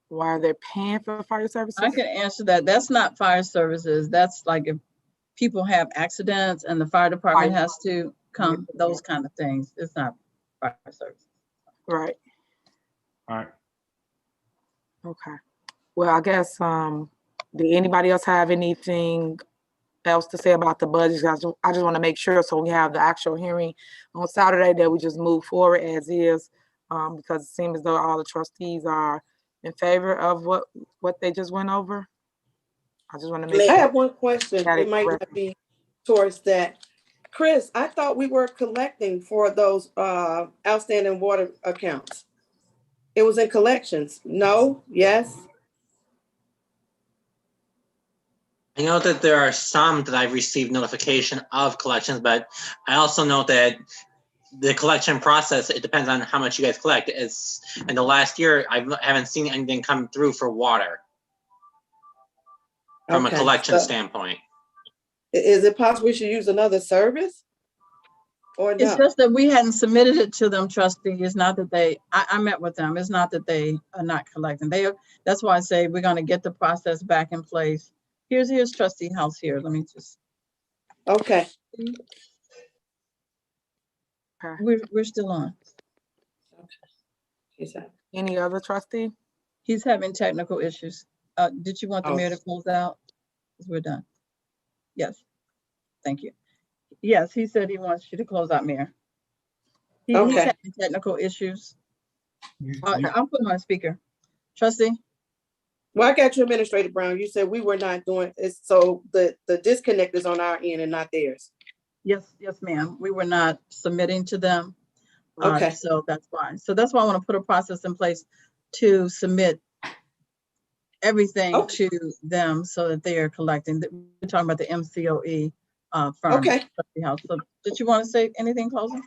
Why are they paying for fire services? I can answer that. That's not fire services. That's like if people have accidents and the fire department Fire. has to come, those kind of things. It's not fire services. Right. All right. Okay. Well, I guess, did anybody else have anything else to say about the budget? I just want to make sure, so we have the actual hearing on Saturday, that we just move forward as is, because it seems as though all the trustees are in favor of what they just went over. I just want to make I sure. have one question. Got It it might correct. not be towards that. Chris, I thought we were collecting for those outstanding water accounts. It was in collections. No? Yes? I know that there are some that I've received notification of collections, but I also know that the collection process, it depends on how much you guys collect. It's in the last year, I haven't seen anything come through for water from a Okay, collection so standpoint. is it possible we should use another service? Or It's no? just that we hadn't submitted it to them, trustee. It's not that they, I met with them. It's not that they are not collecting. That's why I say we're gonna get the process back in place. Here's Trustee House here. Let me just, Okay. Okay. we're still on. Is that- Any other trustee? He's having technical issues. Did you want the mayor to close out? 'Cause we're done. Yes, thank you. Yes, he said he wants you to close out, Mayor. He's Okay. having technical issues. I'll put him on speaker. Trustee? Well, I got you, Administrator Brown. You said we were not doing it, so the disconnect is on our end and not theirs. Yes, ma'am. We were not submitting to them. Okay. So that's why. So that's why I want to put a process in place to submit everything Okay. to them so that they are collecting. We're talking about the MCOE firm. Okay. Trustee House. So did you want to say anything closing?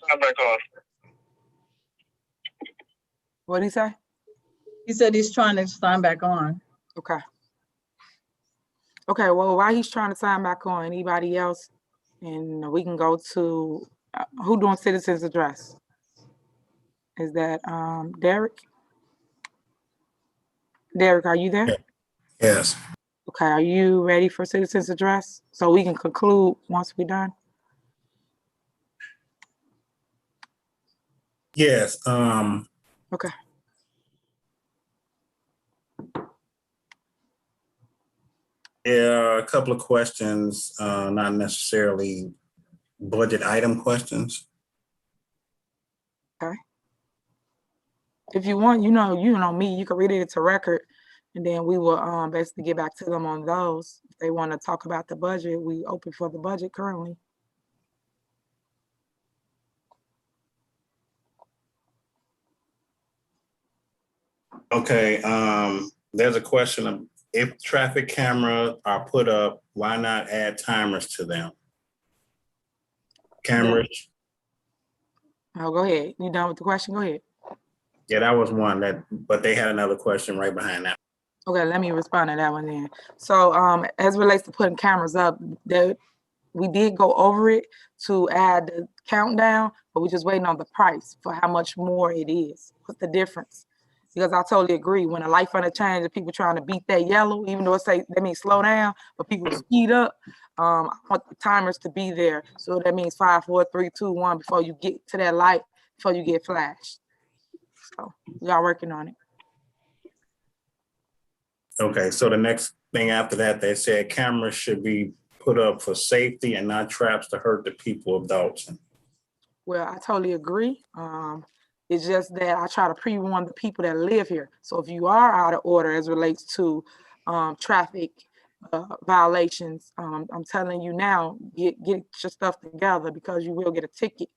Sign back on. What'd he say? He said he's trying to sign back on. Okay. Okay, well, while he's trying to sign back on, anybody else? And we can go to, who doing citizens address? Is that Derek? Derek, are you there? Yes. Okay, are you ready for citizens address? So we can conclude once we're done? Yes. Okay. Yeah, a couple of questions, not necessarily budget item questions. Okay. If you want, you know me, you can read it into record, and then we will basically get back to them on those. If they want to talk about the budget, we open for the budget currently. Okay, there's a question of if traffic cameras are put up, why not add timers to them? Cameras, Oh, go ahead. You done with the question? Go ahead. yeah, that was one but they had another question right behind that. Okay, let me respond to that one then. So as it relates to putting cameras up, we did go over it to add the countdown, but we're just waiting on the price for how much more it is. What's the difference? Because I totally agree. When a light front change and people trying to beat that yellow, even though it say that means slow down, but people speed up. I want the timers to be there. So that means 5, 4, 3, 2, 1 before you get to that light, before you get flashed. So we are working on it. Okay, so the next thing after that, they said cameras should be put up for safety and not traps to hurt the people of Dolton. Well, I totally agree. It's just that I try to pre-warn the people that live here. So if you are out of order as it relates to traffic violations. I'm telling you now, get your stuff together, because you will get a ticket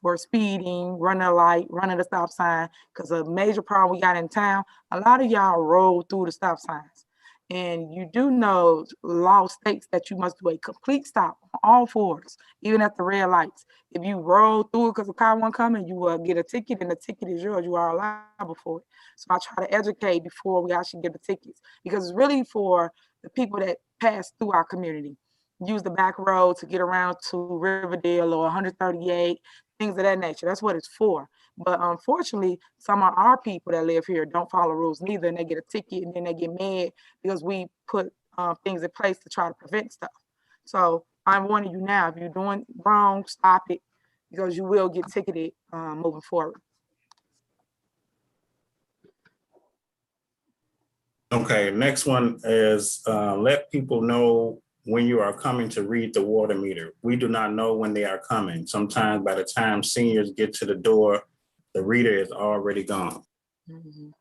for speeding, running a light, running a stop sign. Because a major problem we got in town, a lot of y'all roll through the stop signs. And you do know law states that you must do a complete stop on all fours, even at the red lights. If you roll through it because the car won't come, and you will get a ticket, and the ticket is yours, you are liable for it. So I try to educate before we actually get the tickets, because it's really for the people that pass through our community. Use the back road to get around to Riverdale or 138, things of that nature. That's what it's for. But unfortunately, some of our people that live here don't follow rules neither, and they get a ticket, and then they get mad because we put things in place to try to prevent stuff. So I'm warning you now, if you're doing wrong, stop it, because you will get ticketed moving forward. Okay, next one is let people know when you are coming to read the water meter. We do not know when they are coming. Sometimes by the time seniors get to the door, the reader is already gone. Mhm.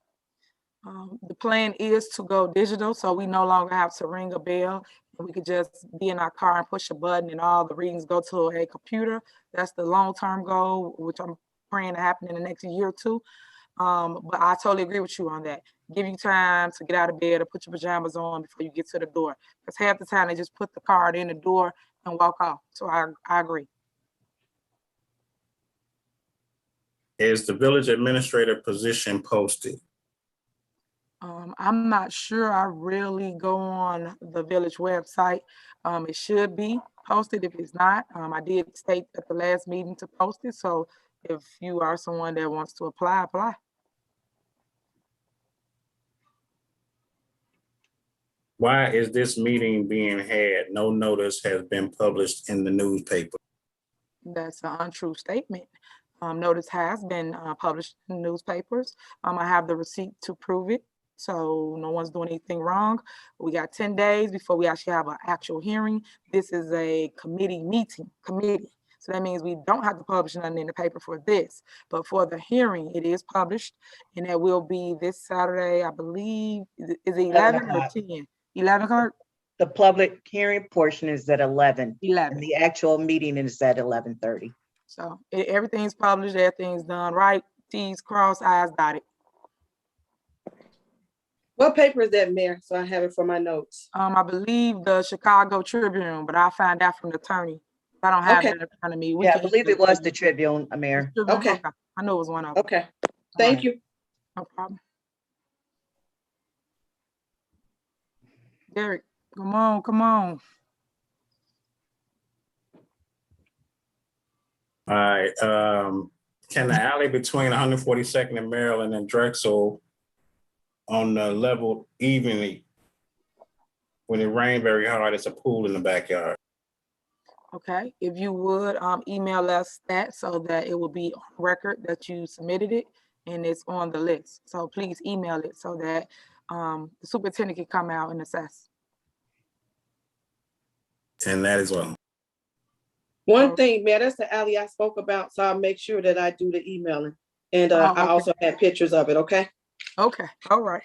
The plan is to go digital, so we no longer have to ring a bell. We could just be in our car and push a button, and all the readings go to a computer. That's the long-term goal, which I'm praying to happen in the next year or two. But I totally agree with you on that. Give you time to get out of bed or put your pajamas on before you get to the door. Because half the time they just put the card in the door and walk off. So I agree. Is the village administrator position posted? I'm not sure. I really go on the village website. It should be posted. If it's not, I did state at the last meeting to post it. So if you are someone that wants to apply, apply. Why is this meeting being had? No notice has been published in the newspaper. That's an untrue statement. Notice has been published in newspapers. I have the receipt to prove it. So no one's doing anything wrong. We got 10 days before we actually have an actual hearing. This is a committee meeting, So that means we don't have to publish nothing in the paper for this. But for the hearing, it is published, and it will be this Saturday, I believe. Is it 11 or 10? 11, clerk? The public hearing portion is at 11. 11. And the actual meeting is at 11:30. So everything's published, everything's done right. T's crossed, I's dotted. What paper is that, Mayor? So I have it for my notes. I believe the Chicago Tribune, but I'll find out from the attorney. I don't have Okay. it in front of me. Yeah, I believe it was the Tribune, Mayor. Okay. I know it was one of them. Okay. Thank you. No problem. Derek, come on, come on. All right, can the alley between 142nd and Maryland and Drexel on the level evenly? When it rained very hard, it's a pool in the backyard. Okay, if you would email us that so that it will be on record that you submitted it and it's on the list. So please email it so that the superintendent can come out and assess. And that as well. One thing, Mayor, that's the alley I spoke about, so I'll make sure that I do the emailing. And I okay. also have pictures of it, okay? Okay, all right.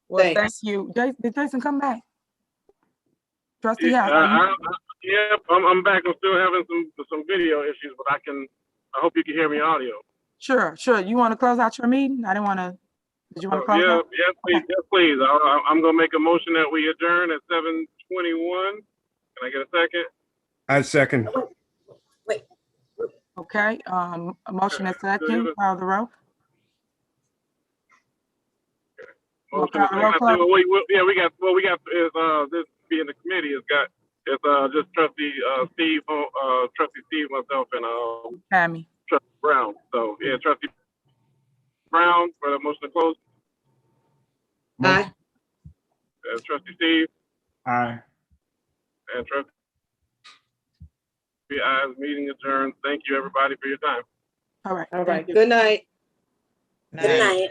Well, Thanks. thank you. Did Jason come back? Trustee Yeah, House. Yep, I'm back. I'm still having some video issues, but I hope you can hear me audio. Sure. You want to close out your meeting? I didn't want to. Did you want to close out? Yes, please. Okay. Yes, please. I'm gonna make a motion that we adjourn at 7:21. Can I get a second? I second. Okay. A motion and second. Call the roll. Motion. We got this being the committee. It's just Trustee Steve, myself, and Tammy. Trustee Brown. So yeah, Trustee Brown for the motion to close. Aye. Trustee Steve. Aye. And Trustee ayes. Meeting adjourned. Thank you, everybody, for your time. All right. All right. Good night. Good night.